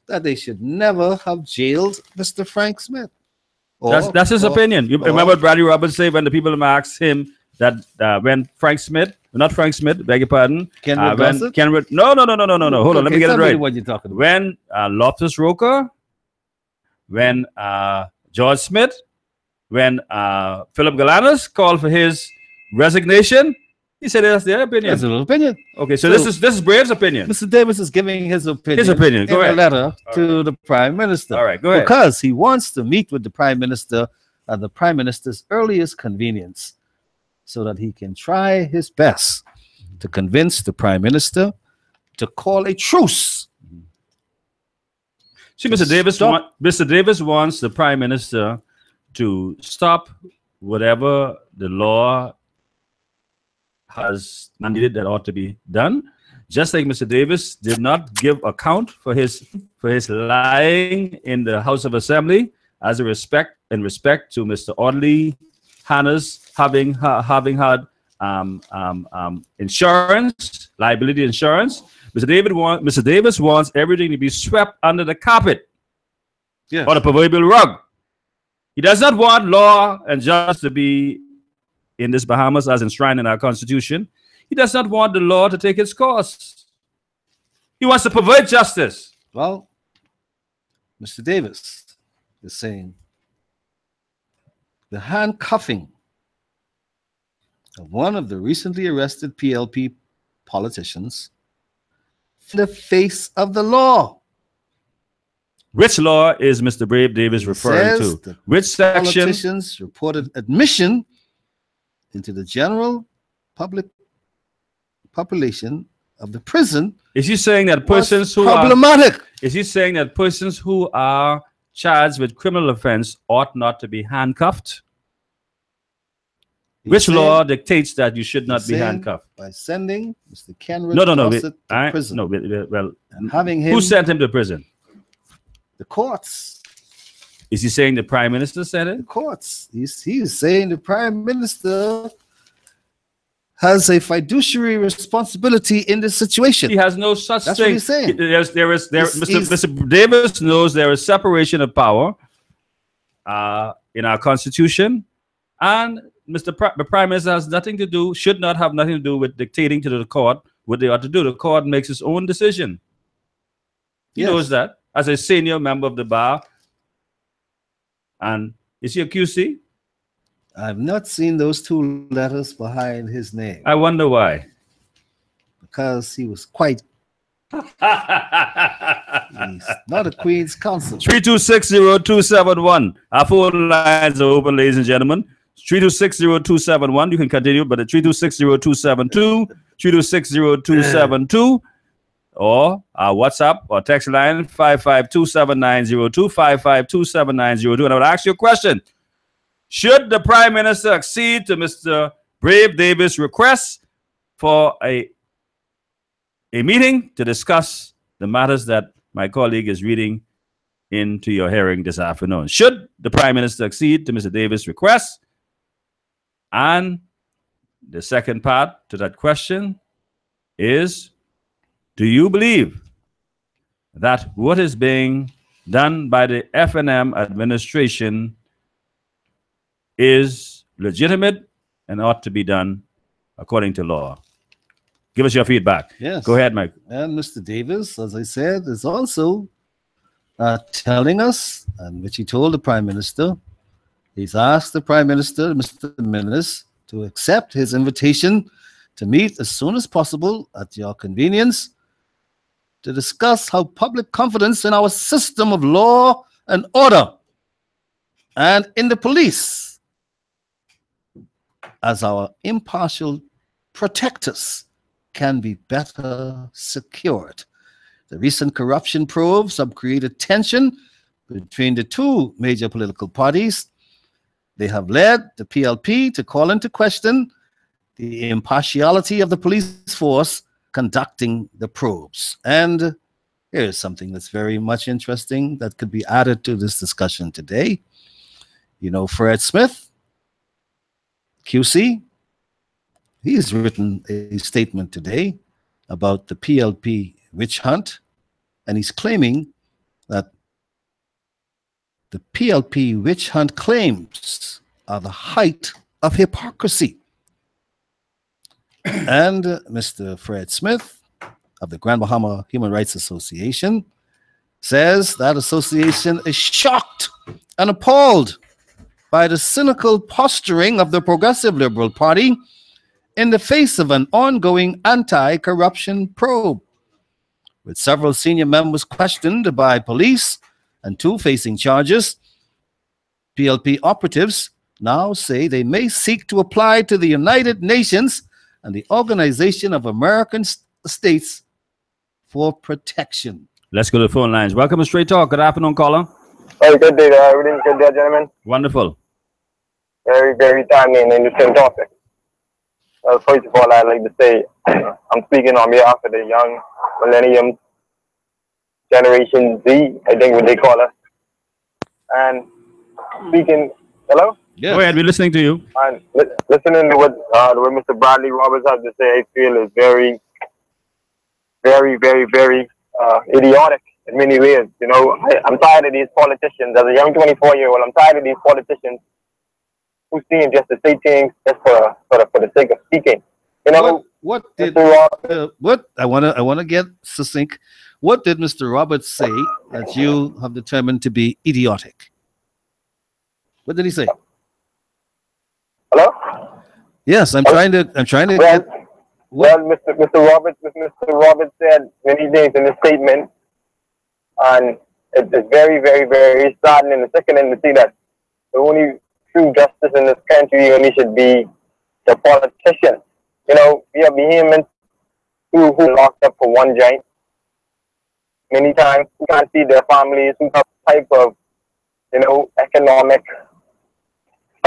that they should never have jailed Mr. Frank Smith. That's his opinion. You remember what Bradley Roberts said when the people asked him that when Frank Smith, not Frank Smith, beg your pardon, Kenwood Gossett? no. Hold on, let me get it right. What you're talking about. When Loftus Roker, when George Smith, when Philip Galanis called for his resignation, he said that's their opinion. That's a little opinion. Okay, so this is Brave's opinion. Mr. Davis is giving his opinion. His opinion. Go in ahead. a letter to the Prime Minister. All right, go ahead. Because he wants to meet with the Prime Minister at the Prime Minister's earliest convenience, so that he can try his best to convince the Prime Minister to call a truce. See, Mr. Davis wants the Prime Minister to stop whatever the law has mandated that ought to be done. Just like Mr. Davis did not give account for his lying in the House of Assembly in respect to Mr. Audley Hanna's having had insurance, liability insurance. Mr. Davis wants everything to be swept under the carpet or the proverbial rug. He does not want law and justice to be in this Bahamas as enshrined in our Constitution. He does not want the law to take its course. He wants to pervert justice. Well, Mr. Davis is saying the handcuffing of one of the recently arrested PLP politicians in the face of the law. Which law is Mr. Brave Davis referring to? Which section? Politicians reported admission into the general public population of the prison. Is he saying that persons who problematic? Is he saying that persons who are charged with criminal offense ought not to be handcuffed? Which saying- law dictates that you should not he's be saying handcuffed? by sending Mr. Kenred No. Gossett to prison No, well, and having him who sent him to prison? the courts. Is he saying the prime minister said it? The courts. He's saying the prime minister has a fiduciary responsibility in this situation. He has no such That's thing. what he's saying. Mr. Davis knows there is separation of power in our constitution, and the prime minister has nothing to do, should not have nothing to do with dictating to the court what they ought to do. The court makes its own decision. He knows that as a senior member of the bar. And is he a QC? I've not seen those two letters behind his name I wonder why. because he was quite. He's not a Queen's Counsel. 3260271. Our phone lines are open, ladies and gentlemen. 3260271. You can continue, but at 3260272, 3260272, or our WhatsApp or text line 5527902, 5527902. And I would ask you a question. Should the Prime Minister accede to Mr. Brave Davis' request for a meeting to discuss the matters that my colleague is reading into your hearing this afternoon? Should the Prime Minister accede to Mr. Davis' request? And the second part to that question is, do you believe that what is being done by the FNM administration is legitimate and ought to be done according to law? Give us your feedback. Yes. Go ahead, Mike. And Mr. Davis, as I said, is also telling us, and which he told the Prime Minister, he's asked the Prime Minister, Mr. Minnis, to accept his invitation to meet as soon as possible at your convenience to discuss how public confidence in our system of law and order and in the police as our impartial protectors can be better secured. The recent corruption probes have created tension between the two major political parties. They have led the PLP to call into question the impartiality of the police force conducting the probes. And here's something that's very much interesting that could be added to this discussion today. You know, Fred Smith, QC, he's written a statement today about the PLP witch hunt, and he's claiming that the PLP witch hunt claims are the height of hypocrisy. And Mr. Fred Smith of the Grand Bahama Human Rights Association says that association is shocked and appalled by the cynical posturing of the Progressive Liberal Party in the face of an ongoing anti-corruption probe, with several senior members questioned by police and two facing charges. PLP operatives now say they may seek to apply to the United Nations and the Organization of American States for protection. Let's go to the phone lines. Welcome to Straight Talk. Good afternoon, caller. Hey, good day. Everything's good there, gentlemen. Wonderful. Very, very timely and interesting topic. First of all, I'd like to say I'm speaking on behalf of the young millennium Generation Z, I think what they call us. And speaking, hello? Yes. Go ahead. We're listening to you. And listening to what Mr. Bradley Roberts has to say, I feel is very, very, very, very idiotic in many ways. You know, I'm tired of these politicians. As a young 24-year-old, I'm tired of these politicians who seem just to say things just for the sake of speaking. You know, what did Mr. I want to get succinct. What did Mr. Roberts say that you have determined to be idiotic? What did he say? Hello? Yes, I'm trying to Well, Mr. Roberts said many things in the statement, and it's very, very, very saddening and sickening to see that the only true justice in this country only should be the politicians. You know, we have behemoths who locked up for one joint. Many times we can't see their families, who have type of, you know, economic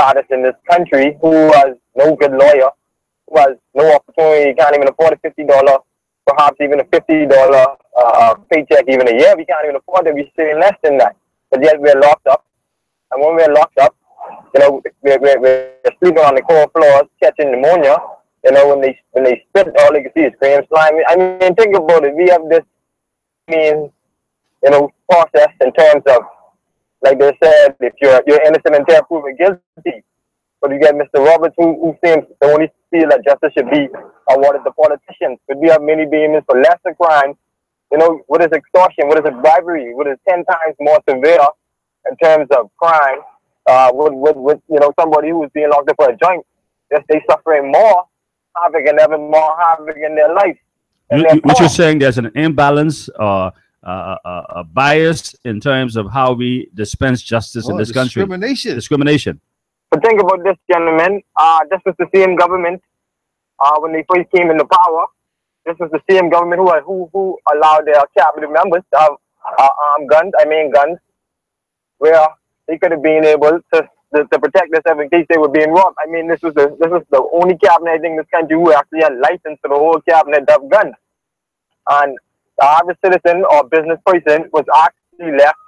status in this country, who has no good lawyer, who has no opportunity, can't even afford a $50, perhaps even a $50 paycheck even a year. We can't even afford it. We're still less than that. But yet we're locked up. And when we're locked up, you know, we're sleeping on the cold floors, catching pneumonia. You know, when they spit, all you can see is cream slime. I mean, think about it. We have this, you know, process in terms of, like they said, if you're innocent until proven guilty. But you get Mr. Roberts, who seems to only feel that justice should be awarded to politicians. But we have many demons for lesser crimes. You know, what is extortion? What is bribery? What is 10 times more severe in terms of crime? With you know, somebody who is being locked up for a joint, they suffering more havoc and having more havoc in their life. What you're saying, there's an imbalance or a bias in terms of how we dispense justice in this country. Discrimination. But think about this, gentlemen. This was the same government when they first came into power. This was the same government who allowed their cabinet members to have armed guns, where they could have been able to protect themselves in case they were being robbed. I mean, this was the only cabinet, I think, in this country who actually had license for the whole cabinet to have guns. And the average citizen or business person was actually left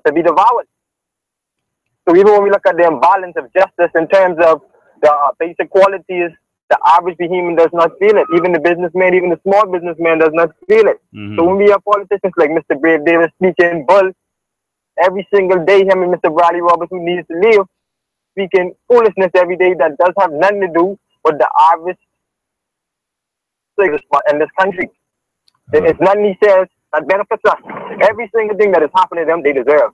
to be devoured. So even when we look at the imbalance of justice in terms of the basic qualities, the average human does not feel it. Even the businessman, even the small businessman does not feel it. So when we have politicians like Mr. Brave Davis speaking bull every single day, him and Mr. Bradley Roberts, who needs to leave, speaking foolishness every day that does have nothing to do with the average in this country. It's nothing he says that benefits us. Every single thing that is happening to them, they deserve.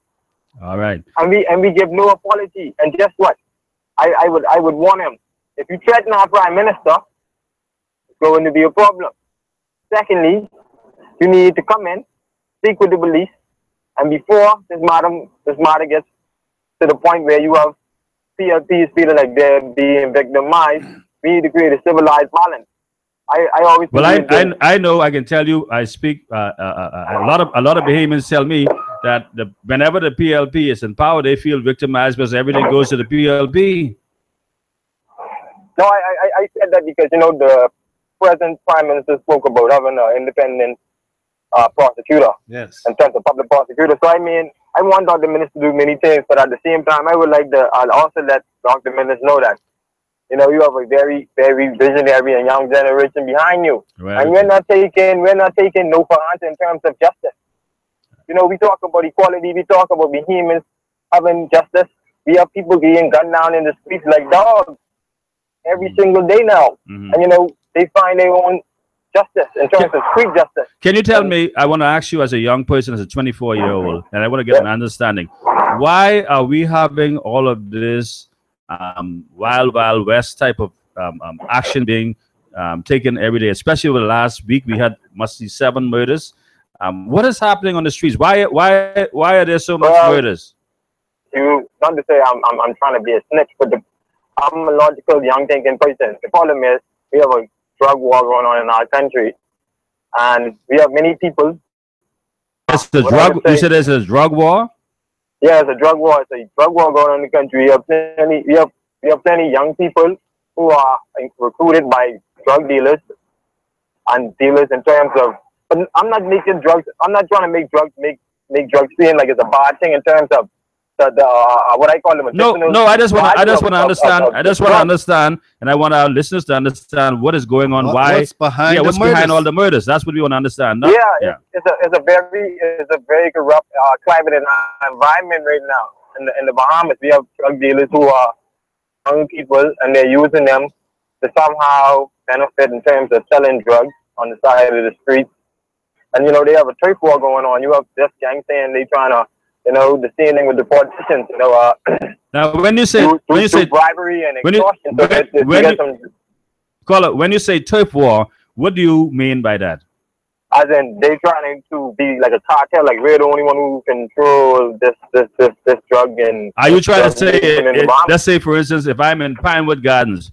All right. And we give no apology. And guess what? I would warn him. If you threaten our prime minister, it's going to be a problem. Secondly, you need to come in, speak with the police, and before this matter gets to the point where you have PLPs feeling like they're being victimized, we need to create a civilized balance. I always. Well, I know. I can tell you. I speak. A lot of Bahamians tell me that whenever the PLP is in power, they feel victimized because everything goes to the PLP. No, I said that because, you know, the present prime minister spoke about having an independent prosecutor. Yes. In terms of public prosecutor. So I mean, I want Dr. Minister to do many things, but at the same time, I would like to also let Dr. Minister know that, you know, you have a very, very visionary and young generation behind you. Right. And we're not taking no for answer in terms of justice. You know, we talk about equality, we talk about Bahamians having justice. We have people being gunned down in the streets like dogs every single day now. And, you know, they find their own justice in terms of street justice. Can you tell me, I want to ask you as a young person, as a 24-year-old, and I want to get an understanding, why are we having all of this wild west type of action being taken every day, especially over the last week? We had must be 7 murders. What is happening on the streets? Why are there so much murders? Not to say I'm trying to be a snitch, but I'm a logical, young thinking person. The problem is we have a drug war going on in our country, and we have many people. It's the drug. You said there's a drug war. Yeah, it's a drug war. It's a drug war going on in the country. We have plenty young people who are recruited by drug dealers and dealers in terms of. But I'm not making drugs. I'm not trying to make drugs make drugs seem like it's a bad thing in terms of what I call them. No. I just want to understand. And I want our listeners to understand what is going on. What's behind? What's behind all the murders? That's what we want to understand. It's a very corrupt climate and environment right now in the Bahamas. We have drug dealers who are young people, and they're using them to somehow benefit in terms of selling drugs on the side of the streets. And, you know, they have a turf war going on. You have this gang saying they trying to, you know, the same thing with the politicians. You know, now when you say bribery and extortion, when you say turf war, what do you mean by that? As in, they trying to be like a cartel, like we're the only one who control this drug. And are you trying to say, let's say for instance, if I'm in Pinewood Gardens,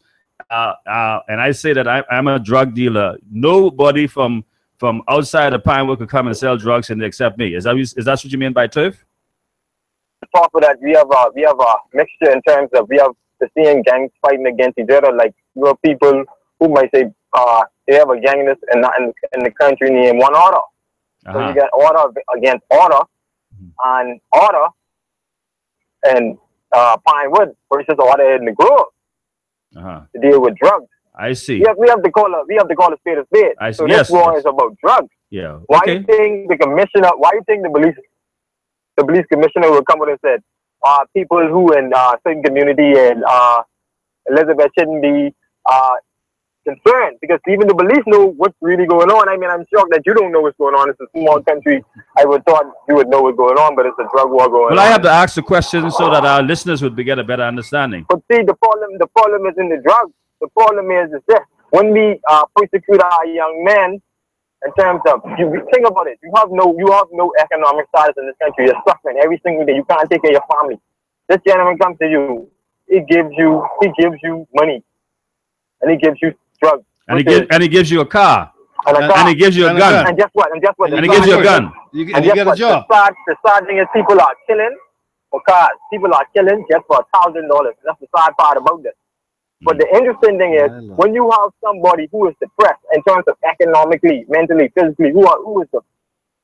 and I say that I'm a drug dealer, nobody from outside of Pinewood could come and sell drugs and accept me. Is that what you mean by turf? top of that, we have a mixture in terms of we have the same gangs fighting against each other. Like you have people who might say they have a gang in the country named One Order. So you get order against order, and order and Pinewood versus order in the Grove to deal with drugs. I see. We have to call a spade a spade. So this war is about drugs. Yeah. Why do you think the commissioner? Why do you think the police commissioner will come and said, people who in certain community and Elizabeth shouldn't be concerned, because even the police know what's really going on. I mean, I'm shocked that you don't know what's going on. It's a small country. I would thought you would know what's going on, but it's a drug war going on. Well, I have to ask the question so that our listeners would get a better understanding. But see, the problem is in the drugs. The problem is this: when we persecute our young men, in terms of, you think about it, you have no economic status in this country. You're suffering every single day. You can't take care of your family. This gentleman comes to you. He gives you money, and he gives you drugs. And he gives you a car. And he gives you a gun. And guess what? And he gives you a gun. You get a job. The sad thing is people are killing for cars. People are killing just for $1,000. That's the sad part about this. But the interesting thing is when you have somebody who is depressed in terms of economically, mentally, physically, who is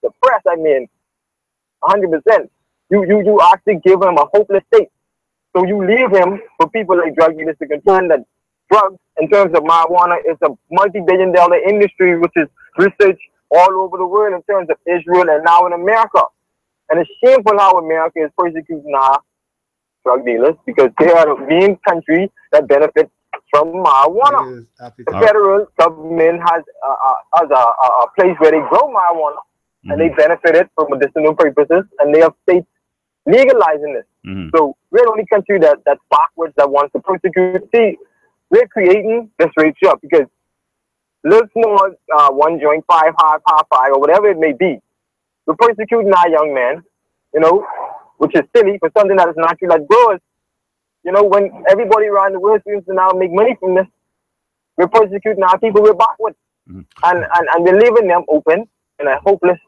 depressed, I mean, 100%, you actually give him a hopeless state. So you leave him for people like drug dealers to concern that drugs, in terms of marijuana, is a multi-billion-dollar industry which is researched all over the world in terms of Israel and now in America. And it's shameful how America is persecuting our drug dealers because they are the main country that benefits from marijuana. The federal government has a place where they grow marijuana and they benefited for medicinal purposes, and they have states legalizing this. So we're the only country that's backwards, that wants to persecute. See, we're creating this ratio because little small one joint, 5 high, 5, or whatever it may be. We're persecuting our young men, which is silly for something that is natural that grows. When everybody around the world seems to now make money from this, we're persecuting our people, we're backwards. And we're leaving them open in a hopeless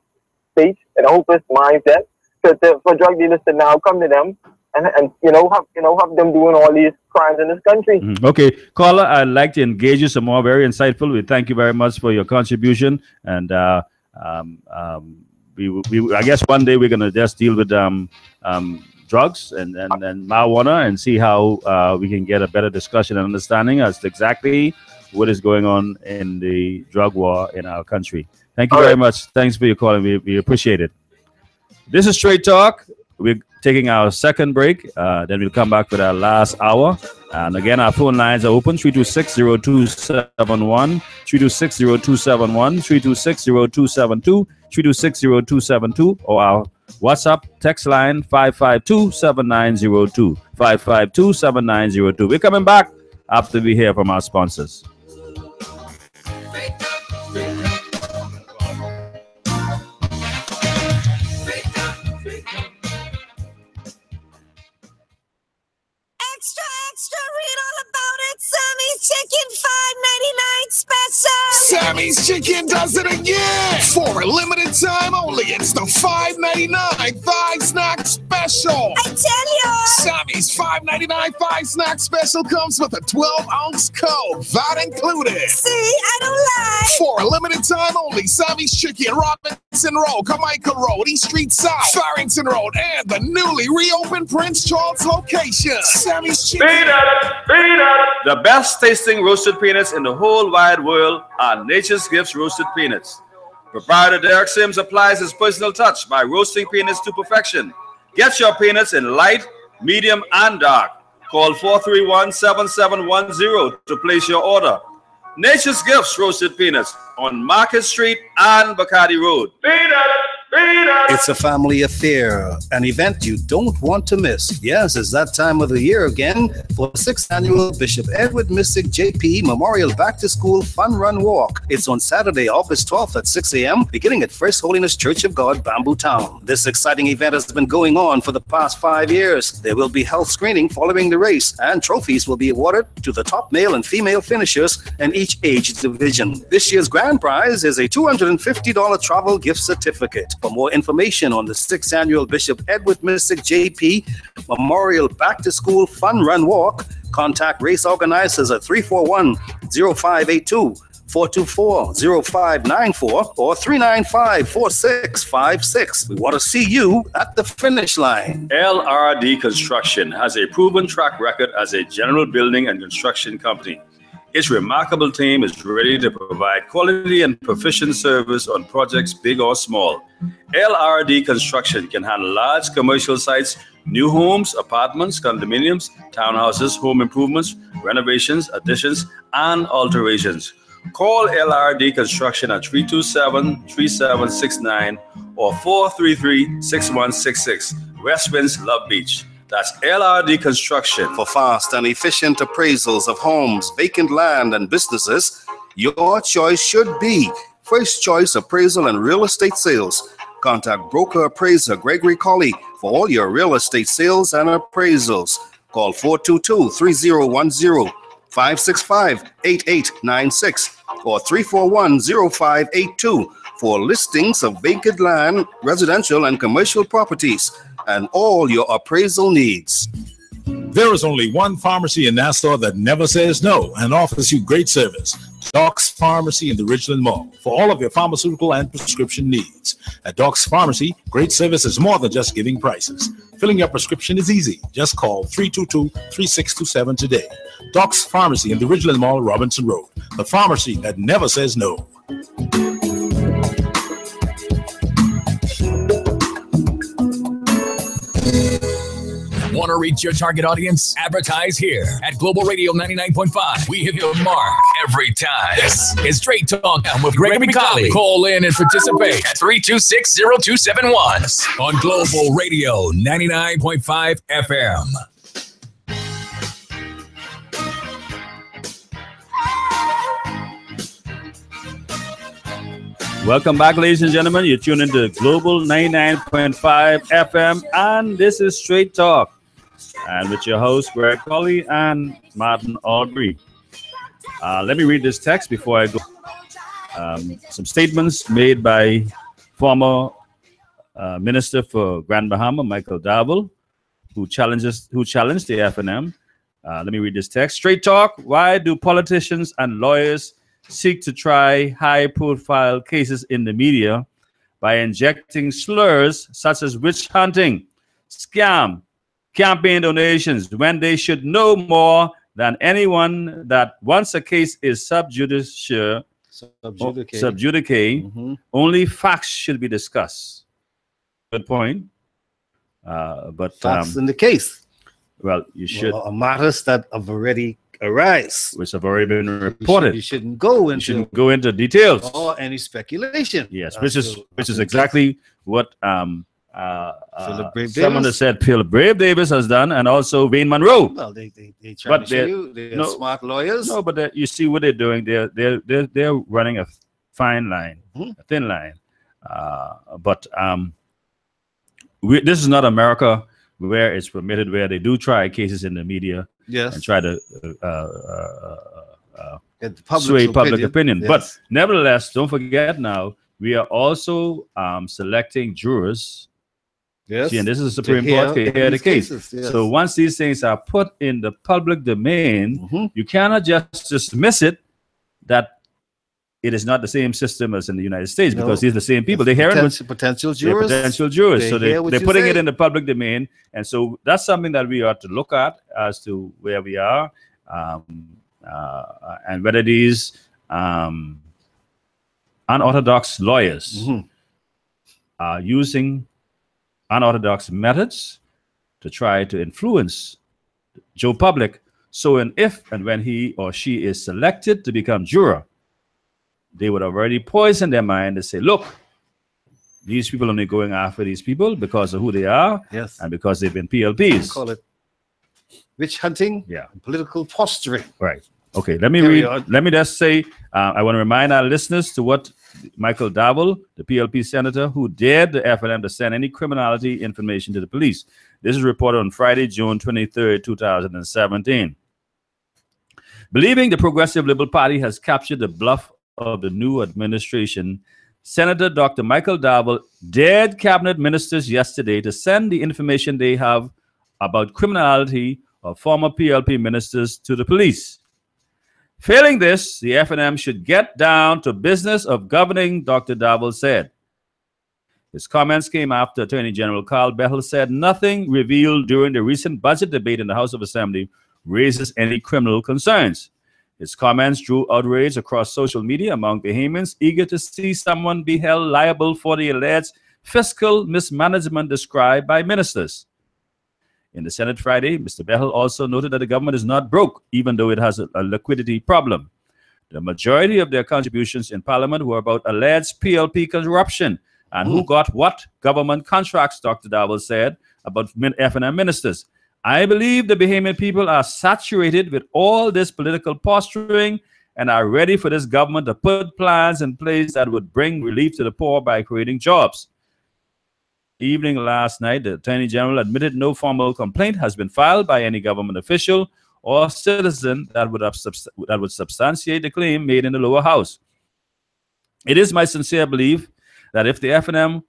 state, in a hopeless mindset, for drug dealers to now come to them and have them doing all these crimes in this country. Okay, caller, I'd like to engage you some more. Very insightful. We thank you very much for your contribution. And I guess one day we're going to just deal with drugs and marijuana and see how we can get a better discussion and understanding as to exactly what is going on in the drug war in our country. Thank you very much. Thanks for your call, and we appreciate it. This is Straight Talk. We're taking our second break. Then we'll come back with our last hour. And again, our phone lines are open: 326-0271, 326-0271, 326-0272, 326-0272, or our WhatsApp text line 552-7902, 552-7902. We're coming back after we hear from our sponsors. Extra, read all about it. Sammy's Chicken, $5.99 special. Sammy's Chicken does it again. For a limited time only, it's the $5.99 thigh snack special. I tell you. Sammy's $5.99 thigh snack special comes with a 12-ounce Coke, that included. See, I don't lie. For a limited time only, Sammy's Chicken, Robinson Road, Carmichael Road, East Street South, Farrington Road, and the newly reopened Prince Charles location. Sammy's Chicken. The best tasting roasted peanuts in the whole wide world are Nature's Gifts roasted peanuts. Proprietor Derek Sims applies his personal touch by roasting peanuts to perfection. Get your peanuts in light, medium, and dark. Call 431-7710 to place your order. Nature's Gifts roasted peanuts on Market Street and Bacardi Road. It's a family affair, an event you don't want to miss. Yes, it's that time of the year again for the 6th annual Bishop Edward Mystic JP Memorial Back to School Fun Run Walk. It's on Saturday, August 12th at 6 a.m., beginning at First Holiness Church of God, Bamboo Town. This exciting event has been going on for the past 5 years. There will be health screening following the race, and trophies will be awarded to the top male and female finishers in each age division. This year's grand prize is a $250 travel gift certificate. For more information, information on the 6th annual Bishop Edward Mystic JP Memorial Back to School Fun Run Walk, contact race organizers at 341-0582, 424-0594, or 395-4656. We want to see you at the finish line. LRD Construction has a proven track record as a general building and construction company. Its remarkable team is ready to provide quality and proficient service on projects big or small. LRD Construction can handle large commercial sites, new homes, apartments, condominiums, townhouses, home improvements, renovations, additions, and alterations. Call LRD Construction at 327-3769 or 433-6166. West Winds, Love Beach. That's LRD Construction. For fast and efficient appraisals of homes, vacant land, and businesses, your choice should be First Choice Appraisal and Real Estate Sales. Contact broker appraiser Gregory Colley for all your real estate sales and appraisals. Call 422-3010, 565-8896, or 341-0582 for listings of vacant land, residential and commercial properties, and all your appraisal needs. There is only one pharmacy in Nassau that never says no and offers you great service. Doc's Pharmacy in the Ridgeland Mall for all of your pharmaceutical and prescription needs. At Doc's Pharmacy, great service is more than just giving prices. Filling your prescription is easy. Just call 322-3627 today. Doc's Pharmacy in the Ridgeland Mall, Robinson Road. The pharmacy that never says no. Want to reach your target audience? Advertise here at Global Radio 99.5. We hit the mark every time. This is Straight Talk with Gregory Colley. Call in and participate at 326-0271 on Global Radio 99.5 FM. Welcome back, ladies and gentlemen. You're tuned into Global 99.5 FM, and this is Straight Talk. And with your host, Greg Colley and Martin Albury. Let me read this text before I go. Some statements made by former Minister for Grand Bahama, Michael Darville, who challenged the FNM. Let me read this text. Straight Talk. Why do politicians and lawyers seek to try high-profile cases in the media by injecting slurs such as witch hunting, scam, campaign donations, when they should know more than anyone that once a case is sub judice, only facts should be discussed? Good point. But facts in the case. Well, you should. Matters that have already arise, which have already been reported. You shouldn't go into details or any speculation. Yes, which is exactly what someone has said Philip Brave Davis has done, and also Wayne Monroe. Well, they try to show you they're smart lawyers. No, but you see what they're doing. They're running a fine line, a thin line. This is not America, where it's permitted, where they do try cases in the media. Yes. And try to sway public opinion. Yes. But nevertheless, don't forget now, we are also selecting jurors. Yes. See, and this is the Supreme Court to hear the case. Cases, yes. So once these things are put in the public domain, you cannot just dismiss it that it is not the same system as in the United States, because these are the same people. They hear potential jurors. Potential jurors. So they're putting it in the public domain. And so that's something that we ought to look at as to where we are, and whether these unorthodox lawyers are using unorthodox methods to try to influence Joe Public. So if and when he or she is selected to become juror, they would have already poisoned their mind to say, look, these people are only going after these people because of who they are, and because they've been PLPs. Call it witch hunting, and political posturing. Right. Okay, let me read. Let me just say, I want to remind our listeners to what Michael Darville, the PLP senator who dared the FNM to send any criminality information to the police. This is reported on Friday, June 23rd, 2017. Believing the Progressive Liberal Party has captured the bluff of the new administration, Senator Dr. Michael Dowell dared cabinet ministers yesterday to send the information they have about criminality of former PLP ministers to the police. Failing this, the FNM should get down to business of governing, Dr. Dowell said. His comments came after Attorney General Carl Bethel said nothing revealed during the recent budget debate in the House of Assembly raises any criminal concerns. His comments drew outrage across social media among Bahamians eager to see someone be held liable for the alleged fiscal mismanagement described by ministers. In the Senate Friday, Mr. Bethel also noted that the government is not broke, even though it has a liquidity problem. The majority of their contributions in Parliament were about alleged PLP corruption and who got what government contracts, Dr. Dowell said about FNM ministers. I believe the Bahamian people are saturated with all this political posturing and are ready for this government to put plans in place that would bring relief to the poor by creating jobs. Evening last night, the Attorney General admitted no formal complaint has been filed by any government official or citizen that would substantiate the claim made in the lower house. It is my sincere belief that if the FNM,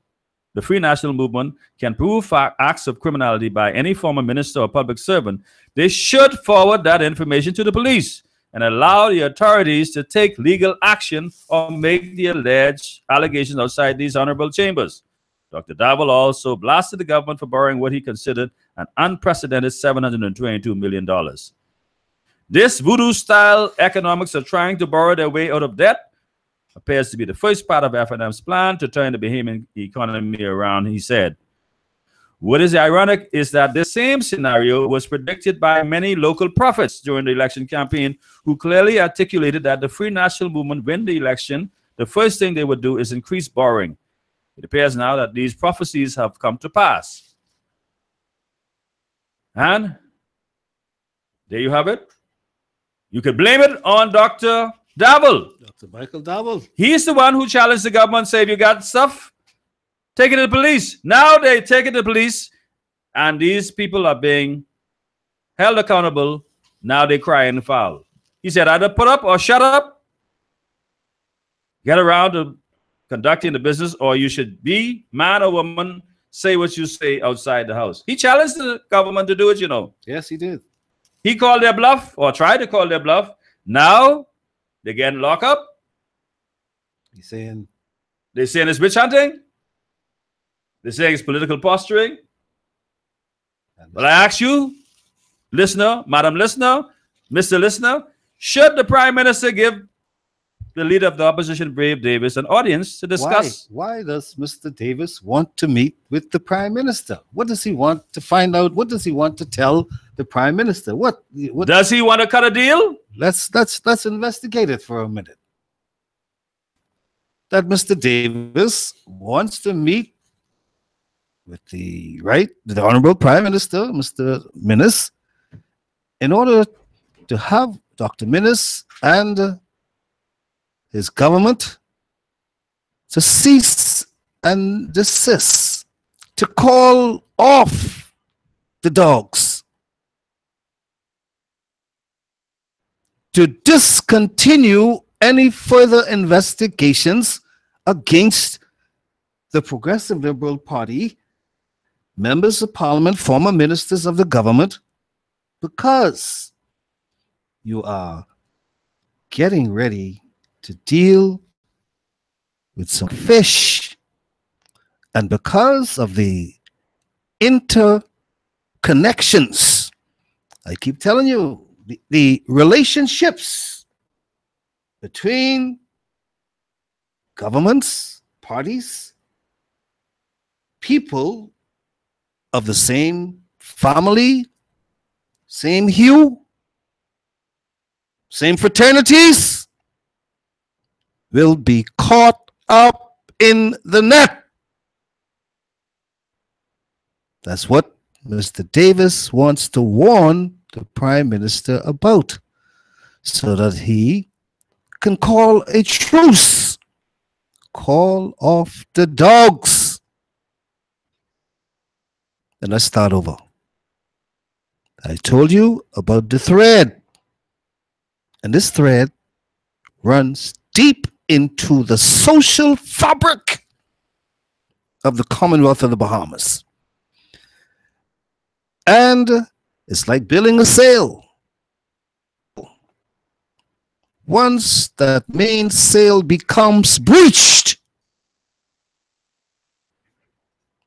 the Free National Movement, can prove acts of criminality by any former minister or public servant, they should forward that information to the police and allow the authorities to take legal action or make the alleged allegations outside these honorable chambers. Dr. Dowell also blasted the government for borrowing what he considered an unprecedented $722 million. This voodoo-style economics of trying to borrow their way out of debt appears to be the first part of FNM's plan to turn the Bahamian economy around, he said. What is ironic is that this same scenario was predicted by many local prophets during the election campaign who clearly articulated that the Free National Movement win the election, the first thing they would do is increase borrowing. It appears now that these prophecies have come to pass. And there you have it. You could blame it on Dr. Dowell. Dr. Michael Dowell. He's the one who challenged the government, say, if you got stuff, take it to the police. Now they take it to the police, and these people are being held accountable. Now they cry and foul. He said, either put up or shut up. Get around to conducting the business, or you should be, man or woman, say what you say outside the house. He challenged the government to do it, you know. Yes, he did. He called their bluff, or tried to call their bluff. Now they're getting locked up. He's saying they're saying it's witch hunting. They're saying it's political posturing. But I ask you, listener, madam listener, Mr. Listener, should the Prime Minister give the leader of the opposition, Brave Davis, an audience to discuss? Why does Mr. Davis want to meet with the Prime Minister? What does he want to find out? What does he want to tell the Prime Minister? What does he want to cut a deal? Let's investigate it for a minute. That Mr. Davis wants to meet with the Honorable Prime Minister, Mr. Minnis, in order to have Dr. Minnis and his government to cease and desist, to call off the dogs, to discontinue any further investigations against the Progressive Liberal Party, members of Parliament, former ministers of the government, because you are getting ready to deal with some fish, and because of the interconnections, I keep telling you, the relationships between governments, parties, people of the same family, same hue, same fraternities, will be caught up in the net. That's what Mr. Davis wants to warn the Prime Minister about, so that he can call a truce, call off the dogs. Then let's start over. I told you about the thread, and this thread runs deep into the social fabric of the Commonwealth of the Bahamas. And it's like building a sail. Once that mainsail becomes breached,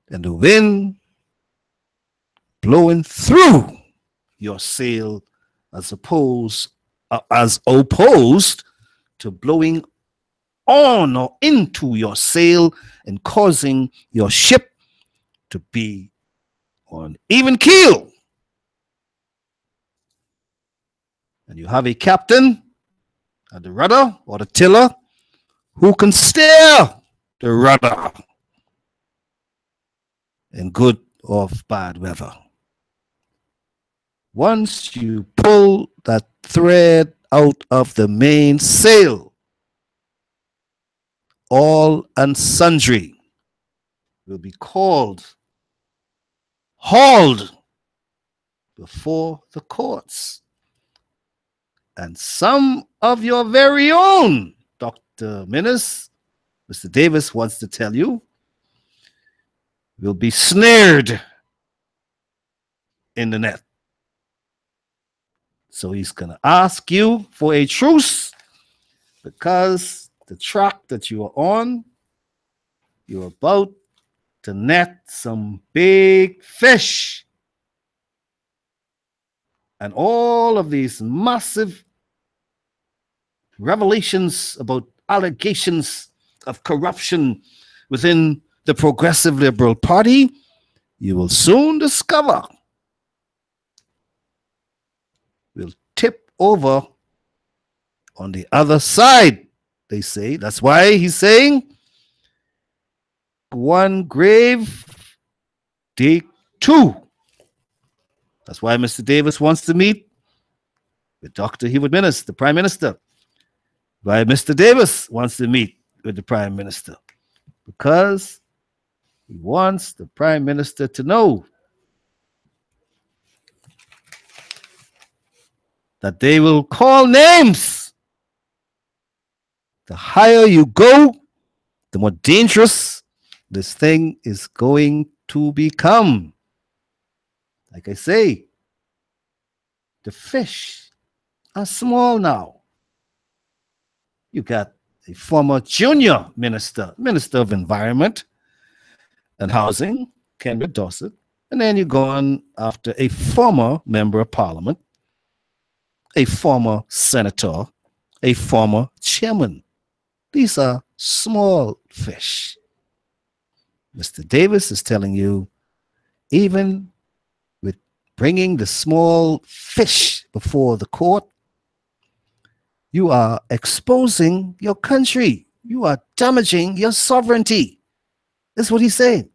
and the wind blowing through your sail as opposed to blowing on or into your sail and causing your ship to be on even keel. And you have a captain at the rudder or the tiller who can steer the rudder in good or bad weather. Once you pull that thread out of the mainsail, all and sundry will be hauled before the courts. And some of your very own, Dr. Minnis, Mr. Davis wants to tell you, will be snared in the net. So he's going to ask you for a truce because the track that you are on, you're about to net some big fish. And all of these massive revelations about allegations of corruption within the Progressive Liberal Party, you will soon discover will tip over on the other side, they say. That's why he's saying one grave, dig two. That's why Mr. Davis wants to meet with Dr. Hubert Minnis, the Prime Minister. Why Mr. Davis wants to meet with the Prime Minister. Because he wants the Prime Minister to know that they will call names. The higher you go, the more dangerous this thing is going to become. Like I say, the fish are small now. You got a former junior minister of environment and housing, Kendra Dossett, and then you go on after a former member of parliament, a former senator, a former chairman. These are small fish. Mr. Davis is telling you, even with bringing the small fish before the court, you are exposing your country. You are damaging your sovereignty. That's what he's saying.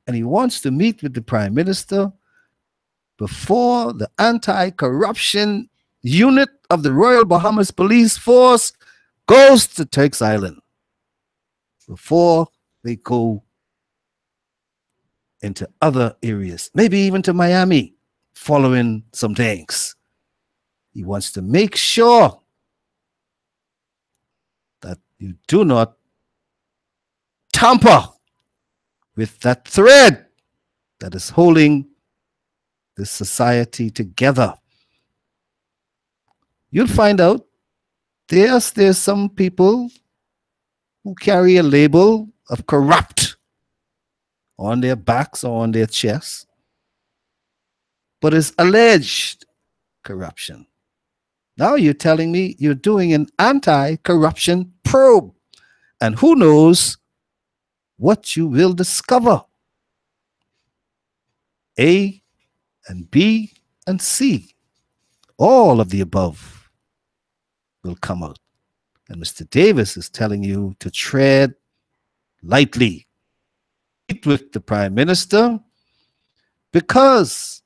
And he wants to meet with the Prime Minister before the anti-corruption unit of the Royal Bahamas Police Force goes to Turks Island. Before they go into other areas, maybe even to Miami, following some things. He wants to make sure that you do not tamper with that thread that is holding this society together. You'll find out there's some people who carry a label of corrupt on their backs or on their chests, but it's alleged corruption. Now you're telling me you're doing an anti-corruption probe, and who knows what you will discover. A and B and C, all of the above will come out. And Mr. Davis is telling you to tread lightly. Meet with the Prime Minister, because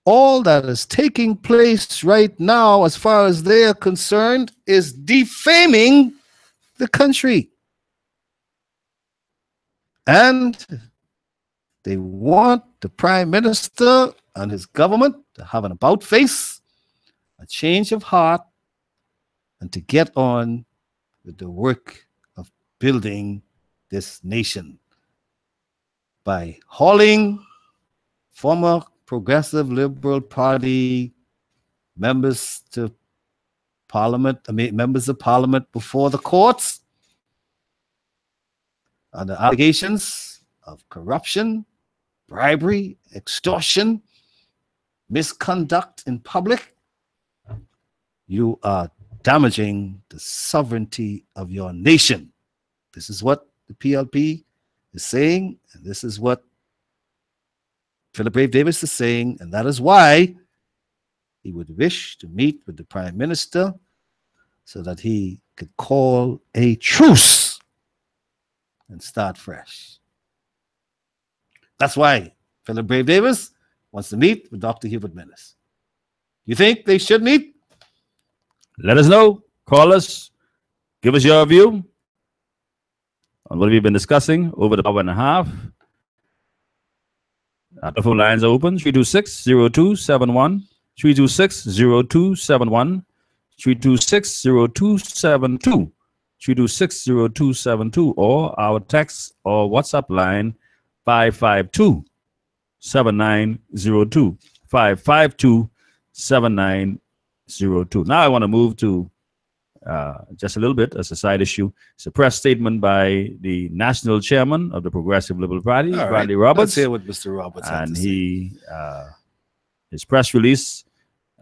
all that is taking place right now, as far as they are concerned, is defaming the country. And they want the Prime Minister and his government to have an about face, a change of heart, and to get on with the work of building this nation by hauling former Progressive Liberal Party members to Parliament, members of Parliament before the courts on the allegations of corruption, bribery, extortion, misconduct in public. You are damaging the sovereignty of your nation. This is what the PLP is saying, and this is what Philip Brave Davis is saying, and that is why he would wish to meet with the Prime Minister so that he could call a truce and start fresh. That's why Philip Brave Davis wants to meet with Dr. Hubert Minnis. You think they should meet? Let us know. Call us. Give us your view on what we've been discussing over the hour and a half. The phone lines are open. 326-0271. 326-0271. 326-0272. 326-0272. Or our text or WhatsApp line 552-7902. 552-7902. Now I want to move to just a little bit as a side issue. It's a press statement by the national chairman of the Progressive Liberal Party, Bradley Roberts. Let's hear what Mr. Roberts had to say. His press release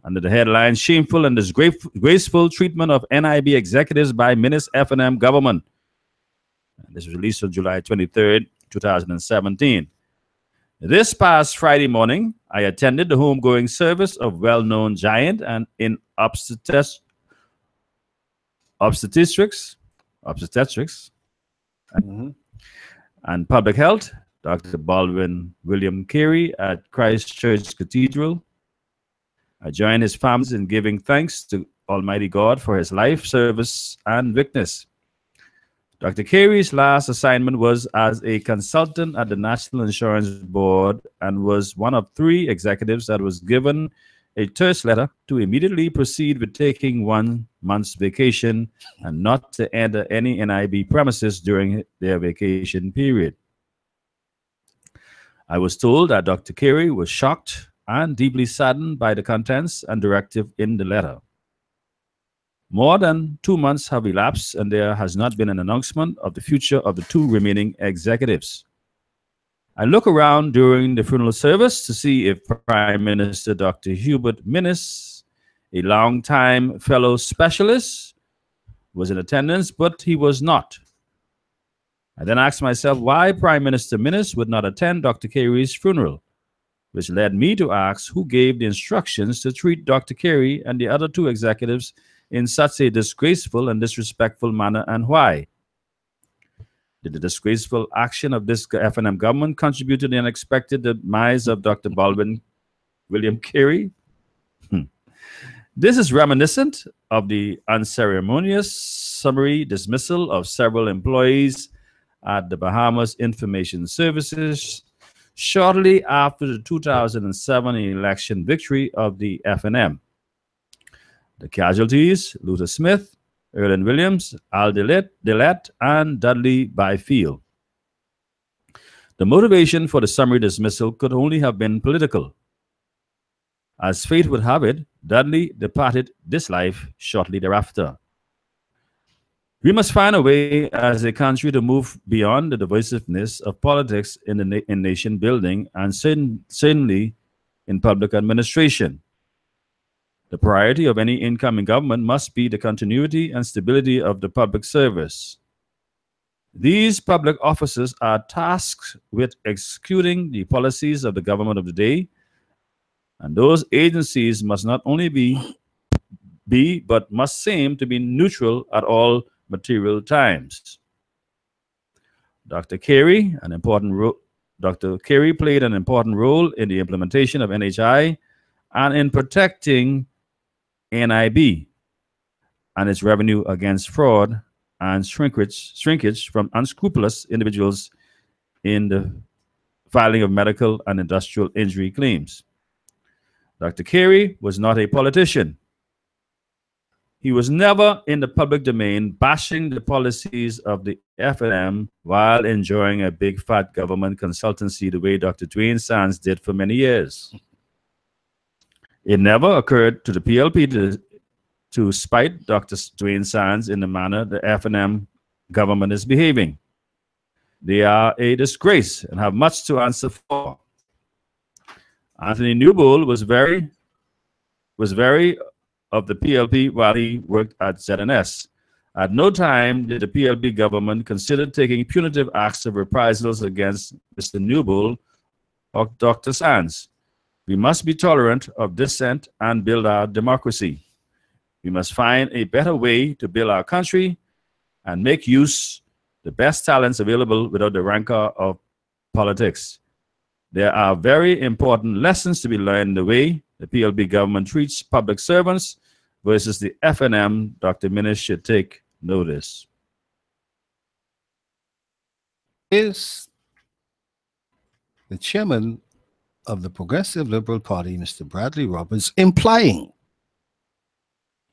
under the headline, "Shameful and Disgraceful Treatment of NIB Executives by Minnis F&M Government." This was released on July 23rd, 2017. This past Friday morning, I attended the homegoing service of well-known giant and in obstetrics and public health, Dr. Baldwin William Carey at Christ Church Cathedral. I join his family in giving thanks to Almighty God for his life, service, and witness. Dr. Carey's last assignment was as a consultant at the National Insurance Board and was one of 3 executives that was given a terse letter to immediately proceed with taking 1 month's vacation and not to enter any NIB premises during their vacation period. I was told that Dr. Carey was shocked and deeply saddened by the contents and directive in the letter. More than 2 months have elapsed and there has not been an announcement of the future of the 2 remaining executives. I look around during the funeral service to see if Prime Minister Dr. Hubert Minnis, a long-time fellow specialist, was in attendance, but he was not. I then asked myself why Prime Minister Minnis would not attend Dr. Carey's funeral, which led me to ask who gave the instructions to treat Dr. Carey and the other 2 executives in such a disgraceful and disrespectful manner, and why? Did the disgraceful action of this F&M government contribute to the unexpected demise of Dr. Baldwin William Carey? This is reminiscent of the unceremonious summary dismissal of several employees at the Bahamas Information Services shortly after the 2007 election victory of the F&M. The casualties, Luther Smith, Erlen Williams, Al Dillette, and Dudley Byfield. The motivation for the summary dismissal could only have been political. As fate would have it, Dudley departed this life shortly thereafter. We must find a way as a country to move beyond the divisiveness of politics in nation building and certainly in public administration. The priority of any incoming government must be the continuity and stability of the public service. These public officers are tasked with executing the policies of the government of the day, and those agencies must not only be but must seem to be neutral at all material times. Dr. Carey played an important role in the implementation of NHI and in protecting NIB and its revenue against fraud and shrinkage from unscrupulous individuals in the filing of medical and industrial injury claims. Dr. Carey was not a politician. He was never in the public domain bashing the policies of the FNM while enjoying a big fat government consultancy the way Dr. Dwayne Sands did for many years. It never occurred to the PLP to spite Dr. Dwayne Sands in the manner the FNM government is behaving. They are a disgrace and have much to answer for. Anthony Newbold was very of the PLP while he worked at ZNS. At no time did the PLP government consider taking punitive acts of reprisals against Mr. Newbold or Dr. Sands. We must be tolerant of dissent and build our democracy. We must find a better way to build our country and make use the best talents available without the rancor of politics. There are very important lessons to be learned in the way the PLP government treats public servants versus the FNM. Dr. Minish should take notice. Is the chairman of the Progressive Liberal Party, Mr. Bradley Roberts, implying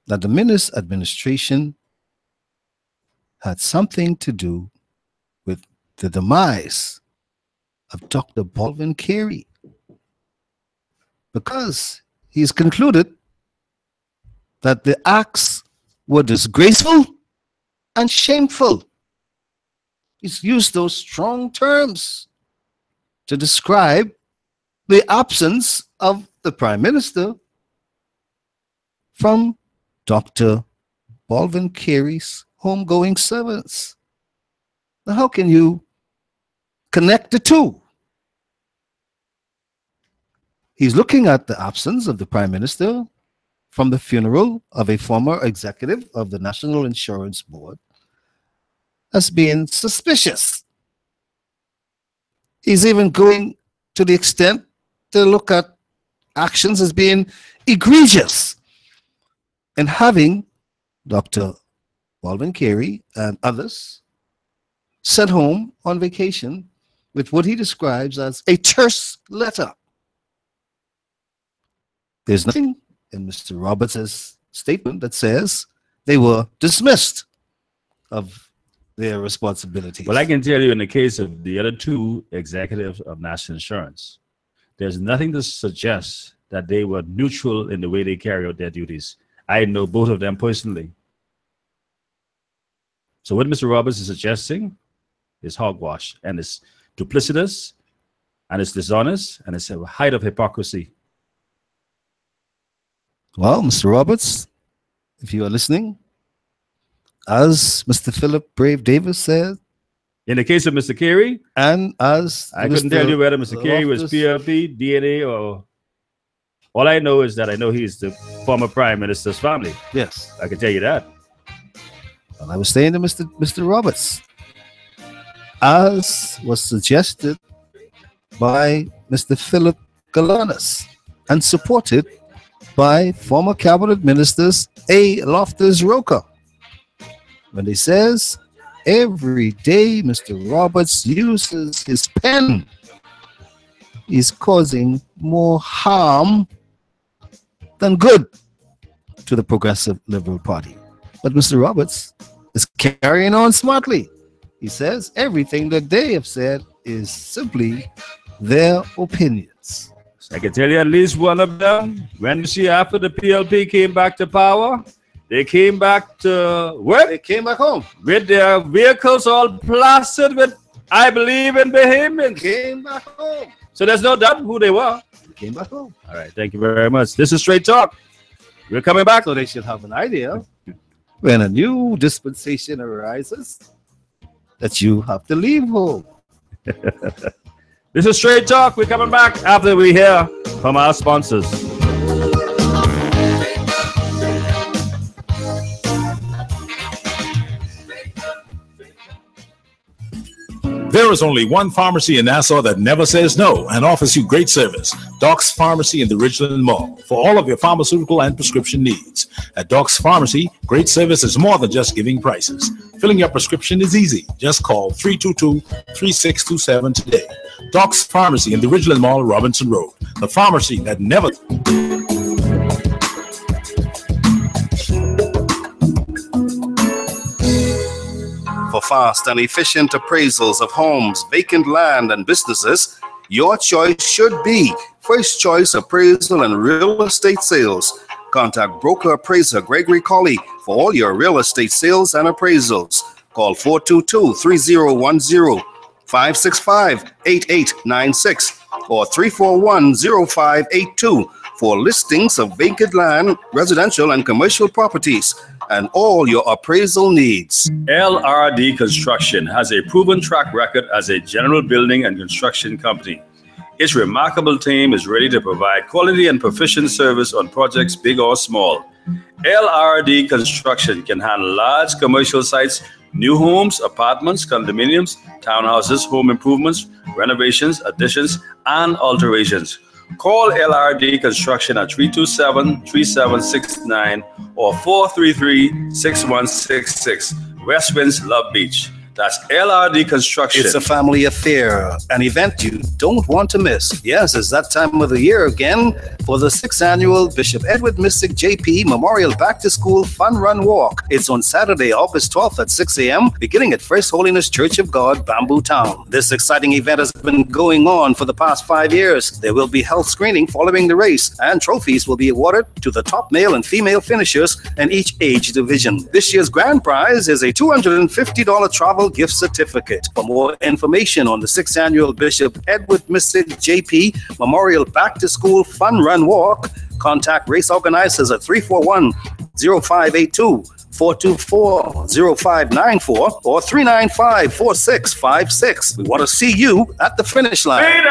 that the Minish administration had something to do with the demise of Dr. Balvin Carey, because he's concluded that the acts were disgraceful and shameful. He's used those strong terms to describe the absence of the Prime Minister from Dr. Balvin Carey's homegoing servants. Now, how can you connect the two? He's looking at the absence of the Prime Minister from the funeral of a former executive of the National Insurance Board as being suspicious. He's even going to the extent to look at actions as being egregious in having Dr. Balvin Carey and others sent home on vacation with what he describes as a terse letter. There's nothing in Mr. Roberts' statement that says they were dismissed of their responsibilities. Well, I can tell you in the case of the other two executives of National Insurance, there's nothing to suggest that they were neutral in the way they carry out their duties. I know both of them personally. So what Mr. Roberts is suggesting is hogwash, and it's duplicitous, and it's dishonest, and it's a height of hypocrisy. Well, Mr. Roberts, if you are listening, as Mr. Philip Brave Davis said, in the case of Mr. Carey, and as I couldn't tell you whether Mr. Carey was PLP, DNA, or all I know is that I know he's the former Prime Minister's family. Yes, I can tell you that. And I was saying to Mr. Roberts, as was suggested by Mr. Philip Galanis and supported by former cabinet ministers A. Loftus-Roker, when he says every day Mr. Roberts uses his pen, he's causing more harm than good to the Progressive Liberal Party. But Mr. Roberts is carrying on smartly. He says everything that they have said is simply their opinions. I can tell you at least one of them. When you see after the PLP came back to power, they came back to work. They came back home with their vehicles all plastered with "I believe in Bahamians." Came back home. So there's no doubt who they were. They came back home. All right, thank you very much. This is Straight Talk. We're coming back. So they should have an idea when a new dispensation arises that you have to leave home. This is Straight Talk. We're coming back after we hear from our sponsors. There is only one pharmacy in Nassau that never says no and offers you great service. Doc's Pharmacy in the Ridgeland Mall for all of your pharmaceutical and prescription needs. At Doc's Pharmacy, great service is more than just giving prices. Filling your prescription is easy. Just call 322-3627 today. Doc's Pharmacy in the Ridgeland Mall, Robinson Road. The pharmacy that never... fast and efficient appraisals of homes, vacant land, and businesses, your choice should be First Choice Appraisal and Real Estate Sales. Contact broker appraiser Gregory Colley for all your real estate sales and appraisals. Call 422-3010, 565-8896, or 341-0582 for listings of vacant land, residential and commercial properties, and all your appraisal needs. LRD Construction has a proven track record as a general building and construction company. Its remarkable team is ready to provide quality and proficient service on projects big or small. LRD Construction can handle large commercial sites, new homes, apartments, condominiums, townhouses, home improvements, renovations, additions, and alterations. Call LRD Construction at 327-3769 or 433-6166. West Winds, Love Beach. That's LRD Construction. It's a family affair, an event you don't want to miss. Yes, it's that time of the year again for the 6th annual Bishop Edward Mystic JP Memorial Back to School Fun Run Walk. It's on Saturday, August 12th at 6 a.m., beginning at First Holiness Church of God, Bamboo Town. This exciting event has been going on for the past 5 years. There will be health screening following the race, and trophies will be awarded to the top male and female finishers in each age division. This year's grand prize is a $250 travel gift certificate. For more information on the 6th annual Bishop Edward Mystic JP Memorial Back to School Fun Run Walk, contact race organizers at 341-0582, 424-0594, or 395-4656. We want to see you at the finish line.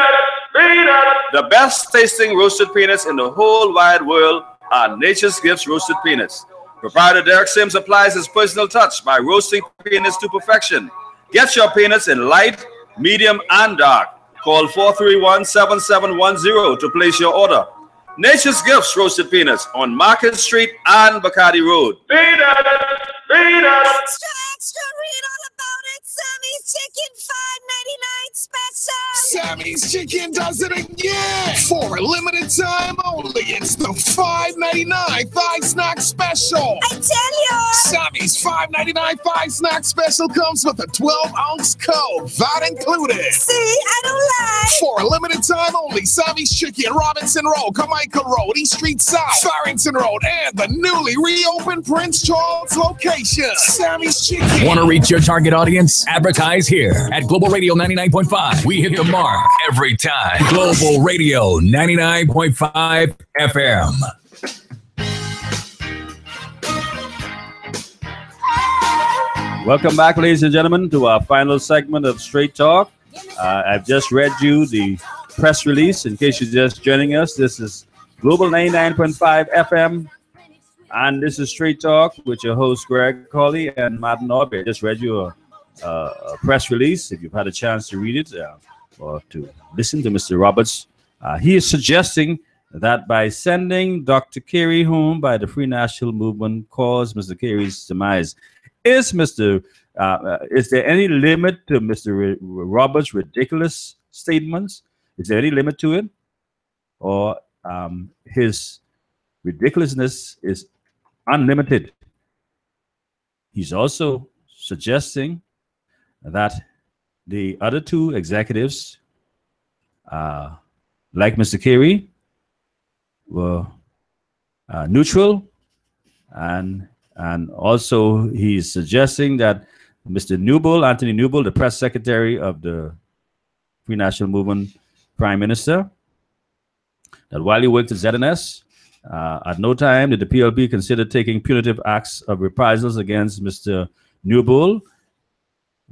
The best tasting roasted peanuts in the whole wide world are Nature's Gifts Roasted Peanuts. Proprietor Derek Sims applies his personal touch by roasting peanuts to perfection. Get your peanuts in light, medium, and dark. Call 431-7710 to place your order. Nature's Gifts Roasted Peanuts on Market Street and Bacardi Road. Peanuts! Extra, extra, read all about it. Sammy's Chicken, $5.99 special. Sammy's Chicken does it again. For a limited time only, it's the $5.99 Thigh Snack Special. I tell you. Sammy's $5.99 Thigh Snack Special comes with a 12-ounce Coke, that included. See, I don't lie. For a limited time only, Sammy's Chicken, Robinson Road, Carmichael Road, East Street South, Farrington Road, and the newly reopened Prince Charles location. Sammy's Chicken. Want to reach your target audience? Advertise here at Global Radio 99.5. We hit the mark every time. Global Radio 99.5 FM. Welcome back, ladies and gentlemen, to our final segment of Straight Talk. I've just read you the press release. In case you're just joining us, this is Global 99.5 FM, and this is Straight Talk with your host, Greg Colley and Martin Orby. I just read you a press release. If you've had a chance to read it or to listen to Mr. Roberts, he is suggesting that by sending Dr. Carey home by the Free National Movement caused Mr. Carey's demise. Is there any limit to Mr. Roberts' ridiculous statements? Is there any limit to it? Or his ridiculousness is unlimited? He's also suggesting that the other two executives, like Mr. Carey, were neutral, and also he's suggesting that Mr. Newbold, Anthony Newbold, the press secretary of the Free National Movement Prime Minister, that while he worked at ZNS, at no time did the PLP consider taking punitive acts of reprisals against Mr. Newbold.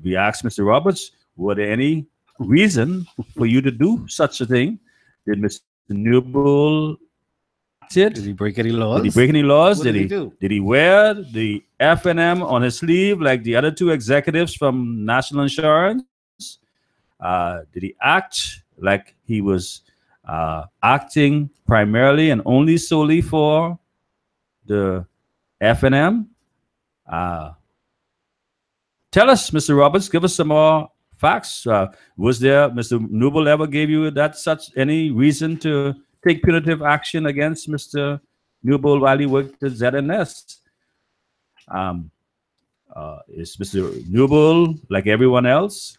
We asked Mr. Roberts, were there any reason for you to do such a thing? Did Mr. Newbold Did he break any laws? Did he break any laws? What did he do? Did he wear the FNM on his sleeve like the other two executives from National Insurance? Did he act like he was acting primarily and only solely for the FNM? Tell us, Mr. Roberts, give us some more facts. Was there, Mr. Newbold ever gave you any reason to take punitive action against Mr. Newbold while he worked at ZNS? Is Mr. Newell like everyone else?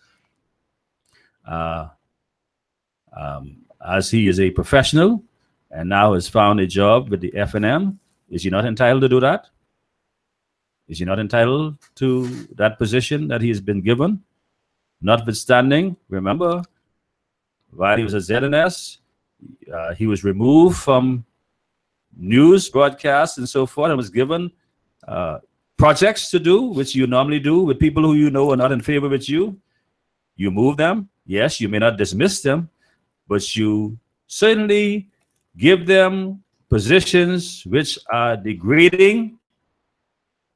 As he is a professional and now has found a job with the FNM, is he not entitled to do that? Is he not entitled to that position that he has been given? Notwithstanding, remember, while he was at ZNS, he was removed from news broadcasts and so forth and was given projects to do, which you normally do with people who you know are not in favor with you. You move them. Yes, you may not dismiss them, but you certainly give them positions which are degrading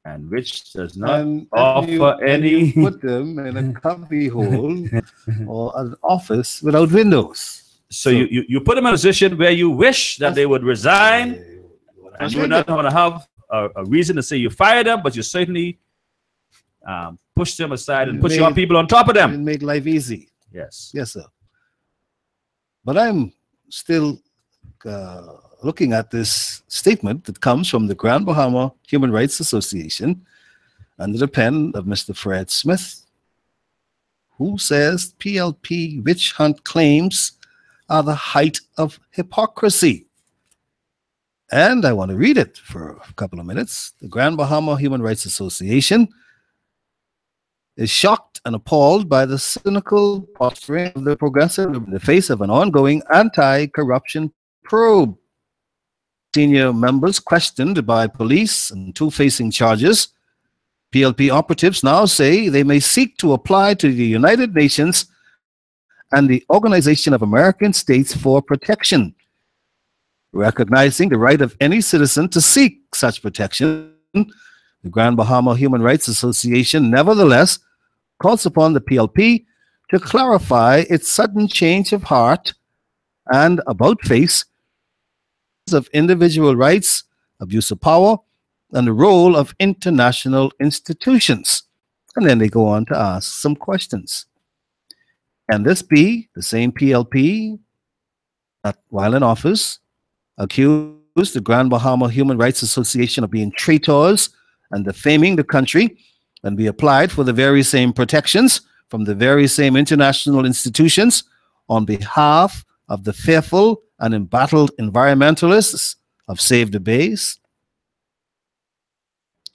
and which does not offer any. You put them in a cubby hole or an office without windows. So you put them in a position where you wish that they would resign, and you would not want to have a reason to say you fire them, but you certainly push them aside and put your people on top of them. And make life easy. Yes. Yes, sir. But I'm still looking at this statement that comes from the Grand Bahama Human Rights Association under the pen of Mr. Fred Smith, who says PLP witch hunt claims are the height of hypocrisy. And I want to read it for a couple of minutes. The Grand Bahama Human Rights Association is shocked and appalled by the cynical posturing of the progressive in the face of an ongoing anti-corruption probe. Senior members questioned by police and two facing charges. PLP operatives now say they may seek to apply to the United Nations and the Organization of American States for protection, recognizing the right of any citizen to seek such protection. The Grand Bahama Human Rights Association nevertheless calls upon the PLP to clarify its sudden change of heart and about-face of individual rights, abuse of power, and the role of international institutions. And then they go on to ask some questions. Can this be the same PLP that, while in office, accused the Grand Bahama Human Rights Association of being traitors and defaming the country, and be applied for the very same protections from the very same international institutions on behalf of the fearful and embattled environmentalists of Save the Bays?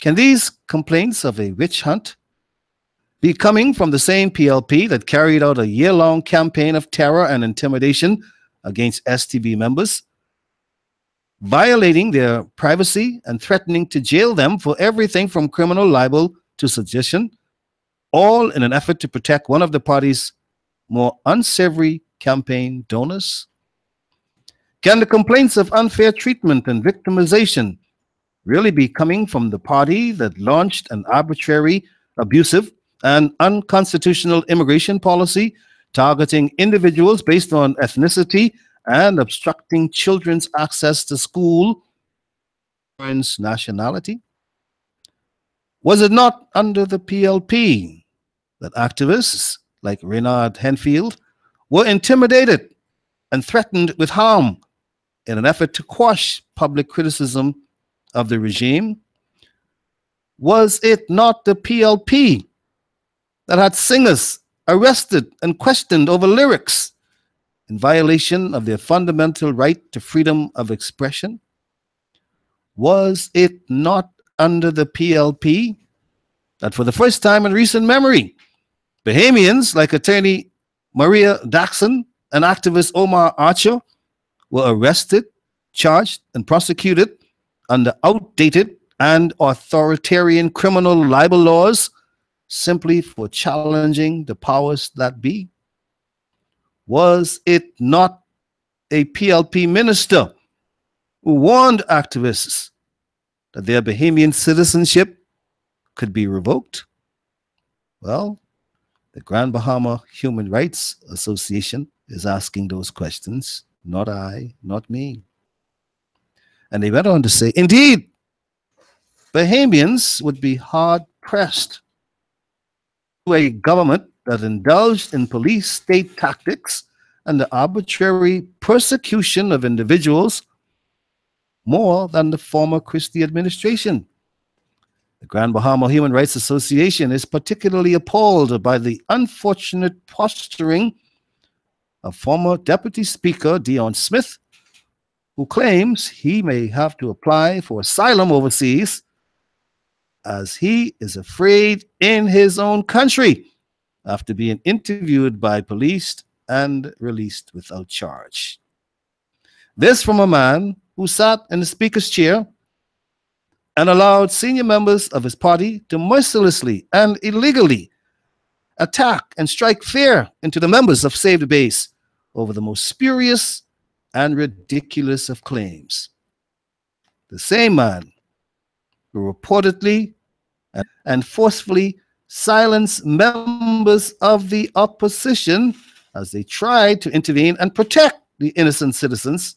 Can these complaints of a witch hunt be coming from the same PLP that carried out a year-long campaign of terror and intimidation against STB members, violating their privacy and threatening to jail them for everything from criminal libel to sedition, all in an effort to protect one of the party's more unsavory campaign donors? Can the complaints of unfair treatment and victimization really be coming from the party that launched an arbitrary, abusive, and unconstitutional immigration policy targeting individuals based on ethnicity and obstructing children's access to school, nationality? Was it not under the PLP that activists like Reynard Henfield were intimidated and threatened with harm in an effort to quash public criticism of the regime? Was it not the PLP that had singers arrested and questioned over lyrics in violation of their fundamental right to freedom of expression? Was it not under the PLP that for the first time in recent memory, Bahamians like attorney Maria Daxon and activist Omar Archer were arrested, charged, and prosecuted under outdated and authoritarian criminal libel laws simply for challenging the powers that be? Was it not a PLP minister who warned activists that their Bahamian citizenship could be revoked? Well, the Grand Bahama Human Rights Association is asking those questions, not I, not me. And they went on to say, indeed, Bahamians would be hard-pressed to a government that indulged in police state tactics and the arbitrary persecution of individuals more than the former Christie administration. The Grand Bahama Human Rights Association is particularly appalled by the unfortunate posturing of former Deputy Speaker Dion Smith, who claims he may have to apply for asylum overseas as he is afraid in his own country after being interviewed by police and released without charge. This from a man who sat in the Speaker's chair and allowed senior members of his party to mercilessly and illegally attack and strike fear into the members of Save the Base over the most spurious and ridiculous of claims. The same man who reportedly and forcefully silenced members of the opposition as they tried to intervene and protect the innocent citizens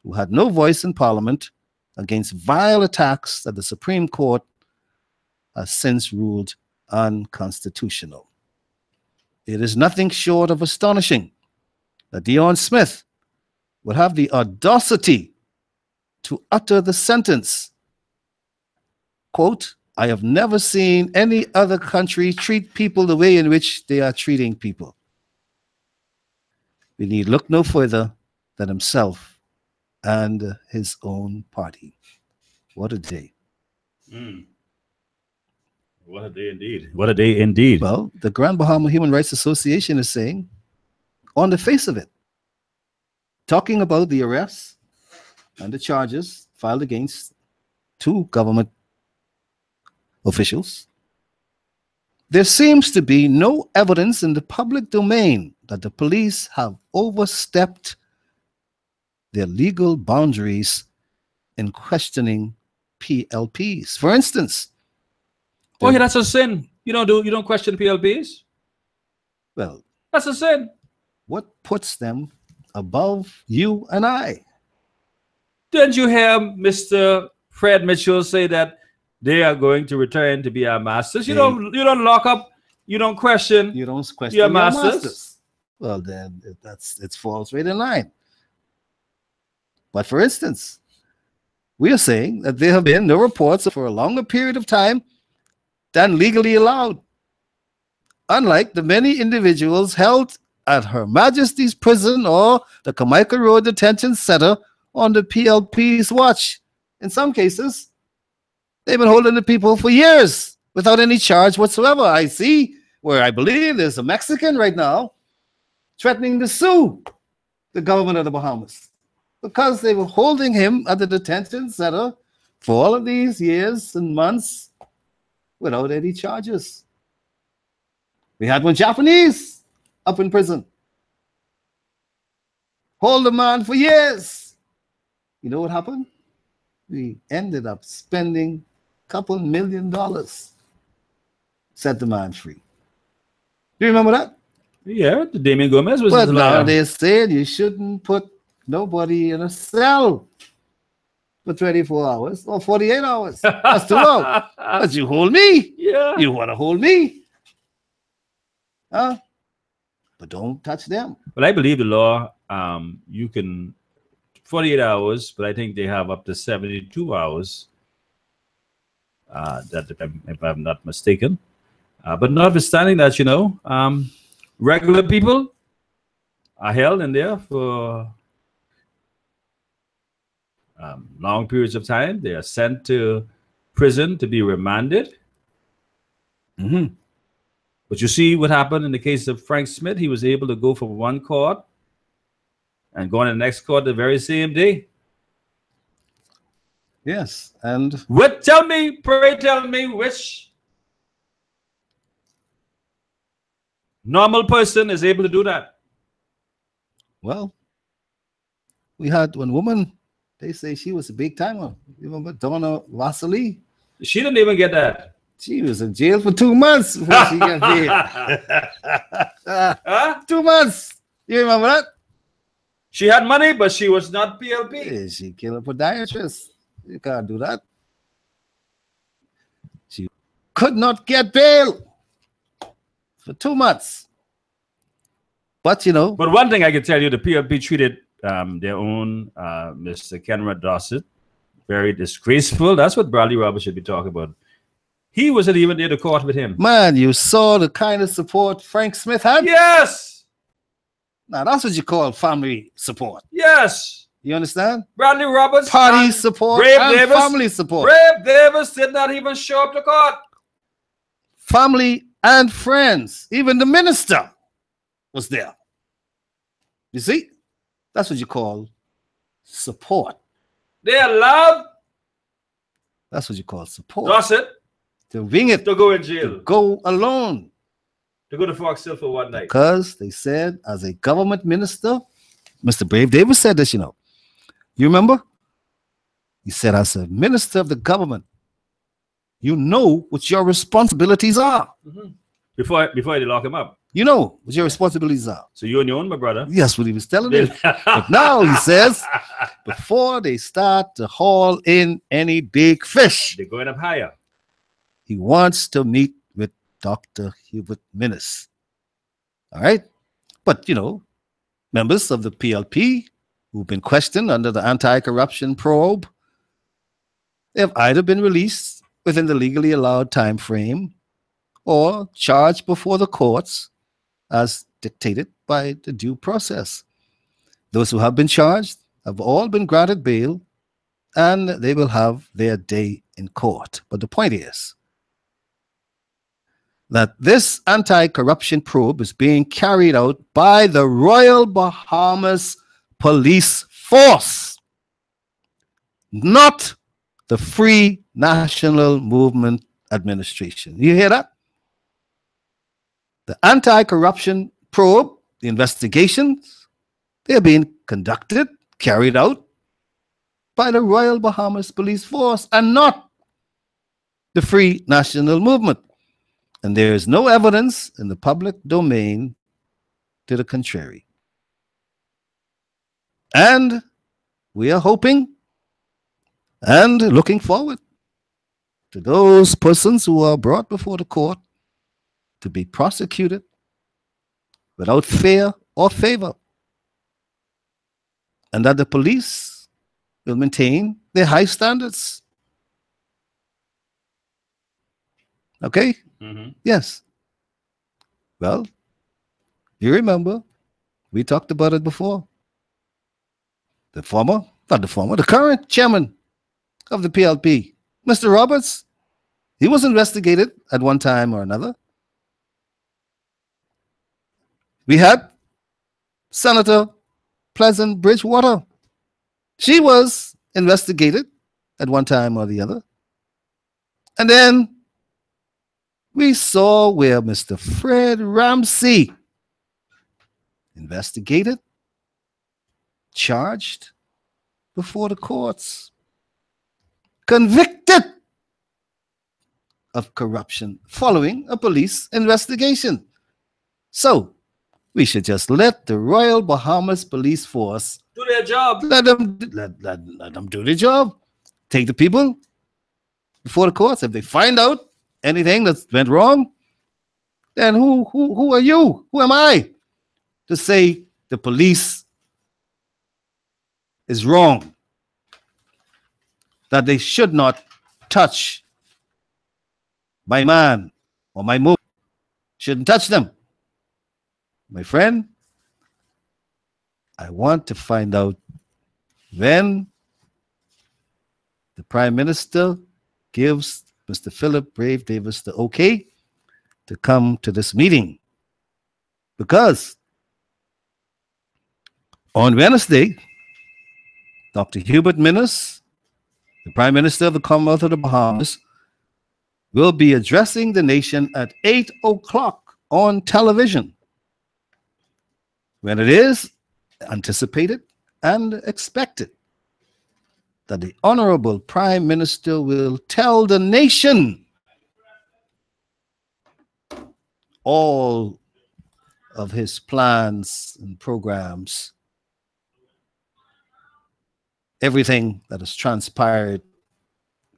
who had no voice in Parliament against vile attacks that the Supreme Court has since ruled unconstitutional. It is nothing short of astonishing that Dion Smith would have the audacity to utter the sentence, quote, "I have never seen any other country treat people the way in which they are treating people." We need look no further than himself and his own party. What a day. What a day indeed. What a day indeed. Well, the Grand Bahama Human Rights Association is saying, on the face of it, talking about the arrests and the charges filed against 2 government officials, there seems to be no evidence in the public domain that the police have overstepped their legal boundaries in questioning PLPs. For instance, oh yeah, that's a sin. You don't question PLPs. Well, that's a sin. What puts them above you and I? Didn't you hear Mr. Fred Mitchell say that they are going to return to be our masters? You don't lock up, you don't question your masters. Well, then it falls right in line. But for instance, we are saying that there have been no reports for a longer period of time than legally allowed, unlike the many individuals held at Her Majesty's Prison or the Carmichael Road Detention Center on the PLP's watch. In some cases, they've been holding the people for years without any charge whatsoever. I see where I believe there's a Mexican right now threatening to sue the government of the Bahamas because they were holding him at the detention center for all of these years and months without any charges. We had one Japanese up in prison. Hold the man for years. You know what happened? We ended up spending a couple $1 million. Set the man free. Do you remember that? Yeah, the Damien Gomez was. But now they said you shouldn't put nobody in a cell for 24 hours or 48 hours. That's too long. But you hold me. Yeah. You want to hold me. Huh? But don't touch them. Well, I believe the law, you can 48 hours, but I think they have up to 72 hours, that if I'm not mistaken. But notwithstanding that, regular people are held in there for long periods of time. They are sent to prison to be remanded. Mm-hmm. But you see what happened in the case of Frank Smith. He was able to go from one court and go on the next court the very same day. Yes, and pray tell me which normal person is able to do that? Well, we had one woman, they say she was a big timer. You remember Donna Vasily? She didn't even get that. She was in jail for 2 months before she got paid. 2 months. You remember that? She had money, but she was not PLP. Yeah, she killed a podiatrist. You can't do that. She could not get bail for 2 months. But But one thing I can tell you, the PLP treated their own Mr. Kenra Dossett Very disgraceful. That's what Bradley Roberts should be talking about. He wasn't even near the court with him. Man, you saw the kind of support Frank Smith had? Yes. Now, that's what you call family support. Yes. You understand? Bradley Roberts. Party support Brave and Davis, family support. Brave Davis did not even show up to court. Family and friends. Even the minister was there. You see? That's what you call support. They allowed. That's what you call support. That's it. To wing it. To go in jail. To go alone. To go to Fox Hill for one night. Because they said, as a government minister, Mr. Brave Davis said this, you know. You remember? He said, as a minister of the government, you know what your responsibilities are. Mm-hmm. Before they lock him up. You know what your responsibilities are. So you're on your own, my brother. Yes, what he was telling me. But now he says, before they start to haul in any big fish, they're going up higher. He wants to meet with Dr. Hubert Minnis. All right? But, you know, members of the PLP who've been questioned under the anti-corruption probe, they have either been released within the legally allowed time frame or charged before the courts as dictated by the due process. Those who have been charged have all been granted bail and they will have their day in court. But the point is that this anti-corruption probe is being carried out by the Royal Bahamas Police Force, not the Free National Movement Administration. You hear that? The anti-corruption probe, the investigations, they are being conducted, carried out by the Royal Bahamas Police Force and not the Free National Movement. And there is no evidence in the public domain to the contrary. And we are hoping and looking forward to those persons who are brought before the court to be prosecuted without fear or favor, and that the police will maintain their high standards. Okay? Mm-hmm. Yes. Well, you remember, we talked about it before. The current chairman of the PLP, Mr. Roberts, he was investigated at one time or another. We had Senator Pleasant Bridgewater. She was investigated at one time or the other. And then we saw where Mr. Fred Ramsey investigated, charged before the courts, convicted of corruption following a police investigation. So we should just let the Royal Bahamas Police Force do their job. Let them do their job. Take the people before the courts. If they find out anything that went wrong, then who are you? Who am I to say the police is wrong? That they should not touch my man or my movement. Shouldn't touch them. My friend, I want to find out when the Prime Minister gives Mr. Philip Brave Davis the okay to come to this meeting. Because on Wednesday, Dr. Hubert Minnis, the Prime Minister of the Commonwealth of the Bahamas, will be addressing the nation at 8 o'clock on television, when it is anticipated and expected that the Honorable Prime Minister will tell the nation all of his plans and programs, everything that has transpired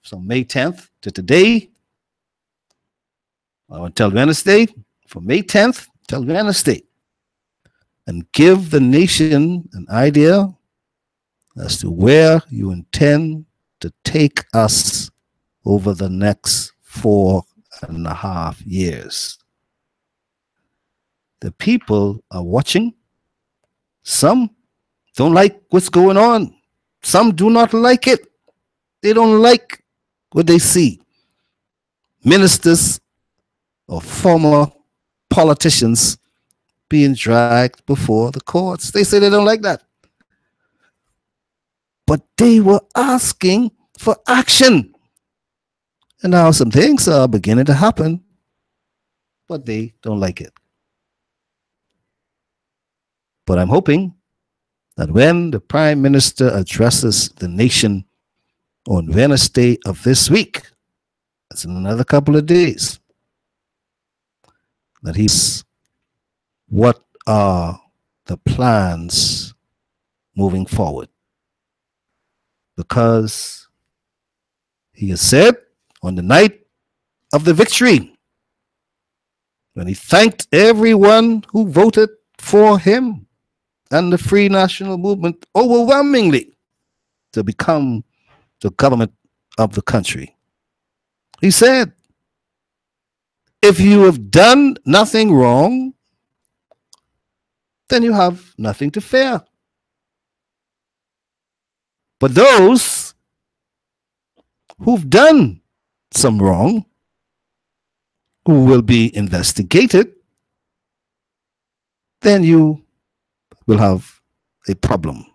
from May 10th to today. I want to tell Wednesday, from May 10th till Wednesday, and give the nation an idea as to where you intend to take us over the next 4.5 years. The people are watching. Some don't like what's going on. Some do not like it. They don't like what they see. Ministers or former politicians being dragged before the courts. They say they don't like that. But they were asking for action. And now some things are beginning to happen, but they don't like it. But I'm hoping that when the Prime Minister addresses the nation on Wednesday of this week, that's in another couple of days, that he's what are the plans moving forward. Because he has said on the night of the victory, when he thanked everyone who voted for him and the Free National Movement overwhelmingly to become the government of the country. He said, if you have done nothing wrong, then you have nothing to fear. But those who've done some wrong, who will be investigated, then you will have a problem,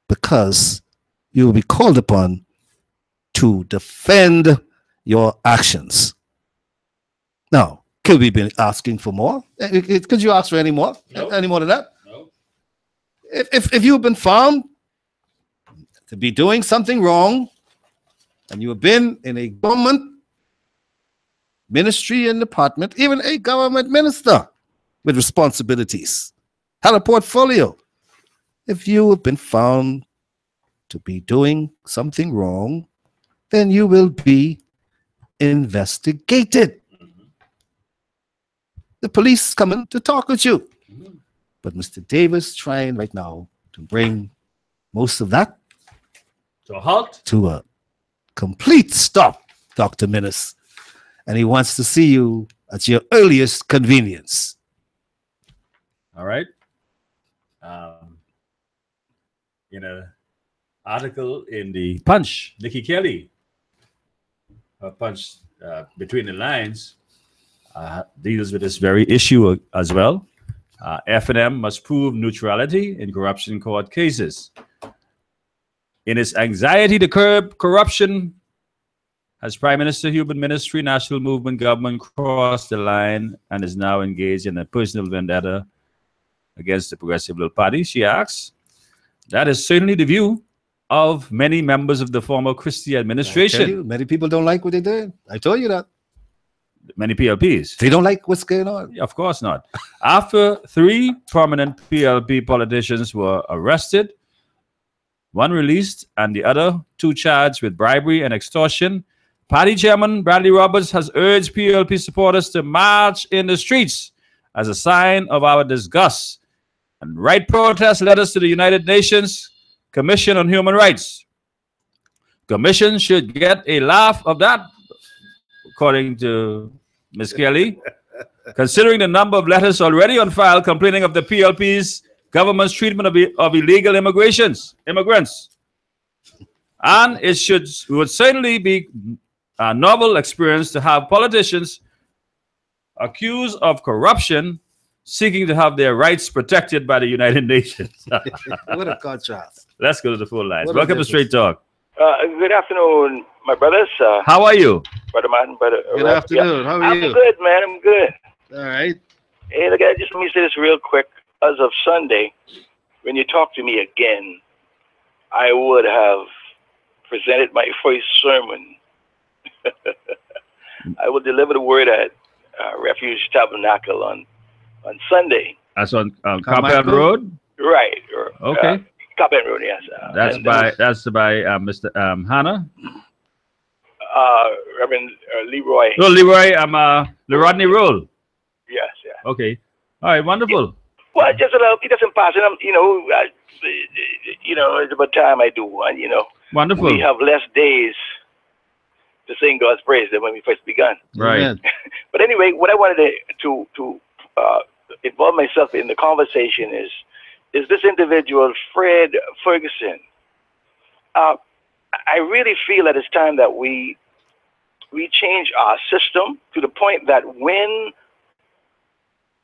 because you will be called upon to defend your actions. Now, could we be asking for more? Could you ask for any more? No. Any more than that? No. If you've been found to be doing something wrong, and you have been in a government ministry and department, even a government minister with responsibilities, had a portfolio. If you have been found to be doing something wrong, then you will be investigated. The police coming to talk with you. But Mr. Davis trying right now to bring most of that to a halt, to a complete stop, Dr. Minnis. And he wants to see you at your earliest convenience. All right. In an article in the Punch, Nikki Kelly, Punch Between the Lines, deals with this very issue as well. F&M must prove neutrality in corruption court cases. In its anxiety to curb corruption, has Prime Minister Human Ministry, National Movement government crossed the line and is now engaged in a personal vendetta against the Progressive Liberal Party? She asks. That is certainly the view of many members of the former Christie administration. I tell you, many people don't like what they did. I told you that. Many PLPs. They don't like what's going on. Of course not. After 3 prominent PLP politicians were arrested, one released and the other 2 charged with bribery and extortion, party chairman Bradley Roberts has urged PLP supporters to march in the streets as a sign of our disgust and write protest letters to the United Nations Commission on Human Rights. Commission should get a laugh of that, according to Ms. Kelly, considering the number of letters already on file complaining of the PLP's government's treatment of illegal immigrants. And it would certainly be a novel experience to have politicians accused of corruption seeking to have their rights protected by the United Nations. What a contrast. Let's go to the phone lines. Welcome to Straight Talk. Good afternoon, my brothers. How are you? Brother Martin, brother. Good afternoon. How are you? I'm good, man. I'm good. All right. Hey, look, just let me say this real quick. As of Sunday, when you talk to me again, I would have presented my first sermon. I will deliver the word at Refuge Tabernacle on Sunday. That's on Carpet Road? Right. Okay. Carpet Road, yes. That's by Mr. Hannah? Reverend Leroy. No, Leroy, Le Rodney Roll. Yes. Okay. All right, wonderful. Well, just a little, it doesn't pass. And it's about time I do one, Wonderful. we have less days to sing God's praise than when we first began. Right. Amen. But anyway, what I wanted to involve myself in the conversation is this individual, Fred Ferguson. I really feel that it's time that we change our system to the point that when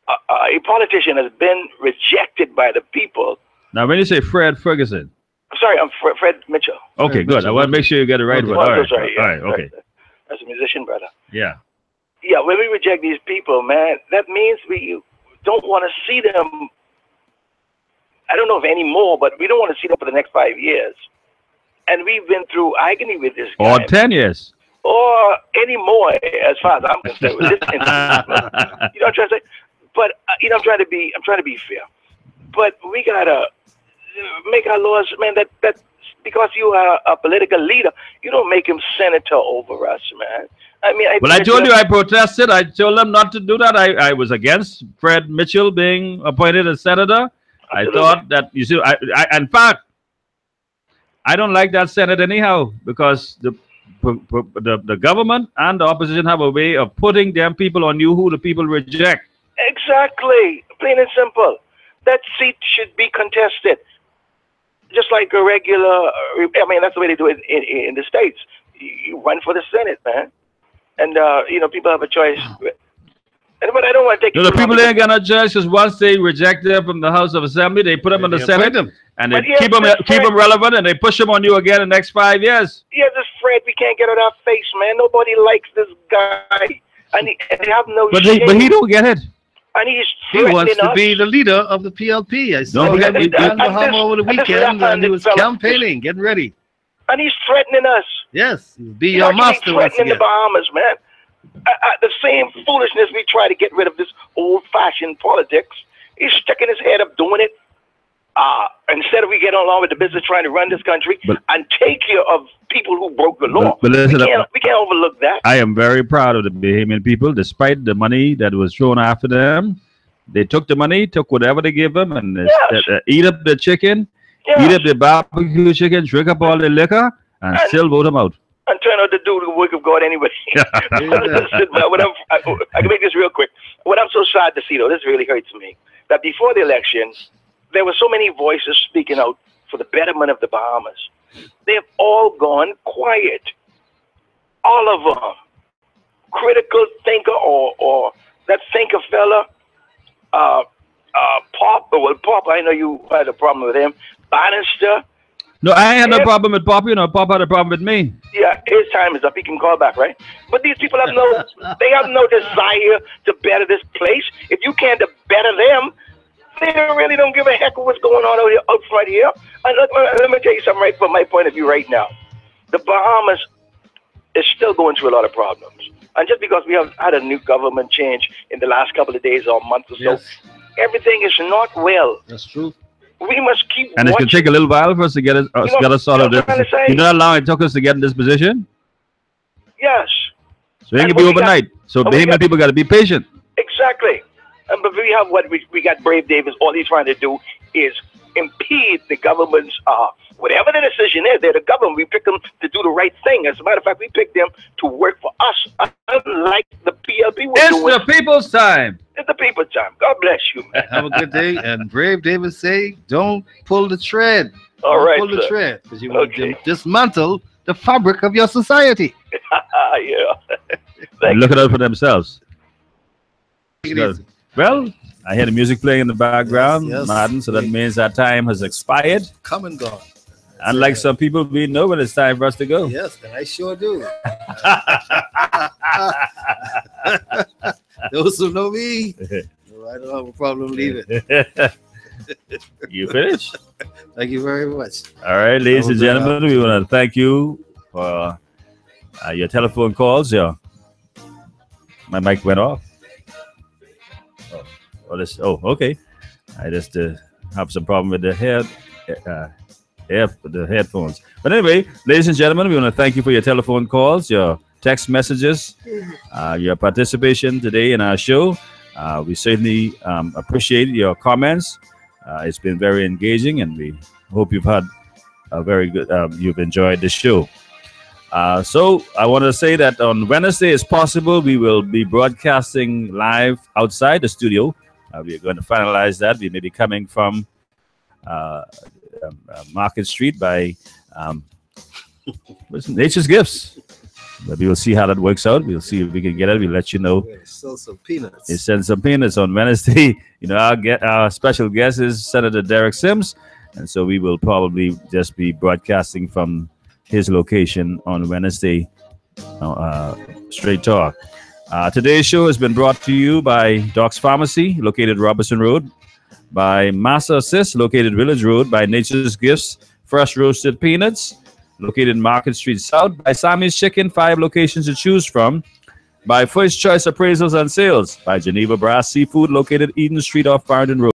a politician has been rejected by the people. Now, when you say Fred Ferguson. Sorry, I'm Fred Mitchell. Okay, good. I want to make sure you get it right. Okay. All right. Sorry, yeah. All right. Okay. As a musician, brother. Yeah. Yeah, when we reject these people, man, that means we don't want to see them. I don't know if anymore, but we don't want to see them for the next 5 years. And we've been through agony with this guy. Or 10 years. Or any more, as far as I'm concerned. With this incident, you know what I'm trying to say? But you know, I'm trying to be fair. But we gotta make our laws, man. That because you are a political leader, you don't make him senator over us, man. I mean, I told you I protested. I told them not to do that. I was against Fred Mitchell being appointed as senator. Absolutely. I thought that, you see, in fact, I don't like that Senate anyhow, because the government and the opposition have a way of putting them people on you who the people reject. Exactly. Plain and simple. That seat should be contested. Just like a regular, I mean, that's the way they do it in the States. You run for the Senate, man. And, you know, people have a choice. But I don't want to take the people ain't going to judge, because once they reject them from the House of Assembly, they put them in the Senate, and they keep them relevant, and they push them on you again in the next 5 years. Yeah, this Fred, we can't get out of our face, man. Nobody likes this guy. And they have no shame. But he don't get it. And he wants to be the leader of the PLP. I saw him in Bahama over the weekend, and he was campaigning, getting ready. And he's threatening us. Yes, he'll be your master once again. Threatening the Bahamas, man. The same foolishness we try to get rid of this old-fashioned politics. He's sticking his head up doing it. Instead of we get along with the business trying to run this country and take care of people who broke the law. But listen, we can't overlook that. I am very proud of the Bahamian people. Despite the money that was thrown after them, they took the money, took whatever they gave them, and eat up the chicken, eat up the barbecue chicken, drink up all the liquor, and still vote them out. And turn out to do the work of God anyway. Listen, I can make this real quick. What I'm so sad to see, though, this really hurts me, that before the election, there were so many voices speaking out for the betterment of the Bahamas. They have all gone quiet. All of them. Critical thinker or that thinker fella, Pop. Well, Pop, I know you had a problem with him. Bannister. No, I had no problem with Pop. You know, Pop had a problem with me. Yeah, his time is up. He can call back, right? But these people have they have no desire to better this place. If you can't better them, they really don't give a heck of what's going on out front here. And let me tell you something right from my point of view right now. The Bahamas is still going through a lot of problems. And just because we have had a new government change in the last couple of days or months or so, everything is not well. That's true. We must keep And it's going to take a little while for us to get us out of this. You know how long it took us to get in this position? Yes. So it ain't going to be overnight. So Bahamian people got to be patient. Exactly. But we have what we got Brave Davis. All he's trying to do is impede the government's, whatever the decision is, they're the government. We pick them to do the right thing. As a matter of fact, we picked them to work for us, unlike the PLP. It's the people's time. It's the people's time. God bless you, man. Have a good day. And Brave Davis say, don't pull the thread. All right, pull the thread, because you want to dismantle the fabric of your society. Yeah. Look it out for themselves. Well, I hear the music playing in the background, Madden, so that means that time has expired. Come and gone. Unlike some people, we know when it's time for us to go. Yes, and I sure do. Those who know me, I don't have a problem leaving. You finished? Thank you very much. All right, ladies and gentlemen, we want to thank you for your telephone calls. My mic went off. Okay. I just have some problem with the headphones. But anyway, ladies and gentlemen, we want to thank you for your telephone calls, your text messages, your participation today in our show. We certainly appreciate your comments. It's been very engaging, and we hope you've had very good. You've enjoyed the show. So I want to say that on Wednesday, it's possible we will be broadcasting live outside the studio. We're going to finalize that. We may be coming from Market Street by Nature's Gifts. But we will see how that works out. We'll see if we can get it. We'll let you know. Sell some peanuts. They send some peanuts on Wednesday. You know, our special guest is Senator Derek Sims, and so we will probably just be broadcasting from his location on Wednesday. Straight Talk. Today's show has been brought to you by Doc's Pharmacy, located Robertson Road, by Massa Assist, located Village Road, by Nature's Gifts, fresh roasted peanuts, located Market Street South, by Sammy's Chicken, 5 locations to choose from, by First Choice Appraisals and Sales, by Geneva Brass Seafood, located Eden Street off Farrington Road.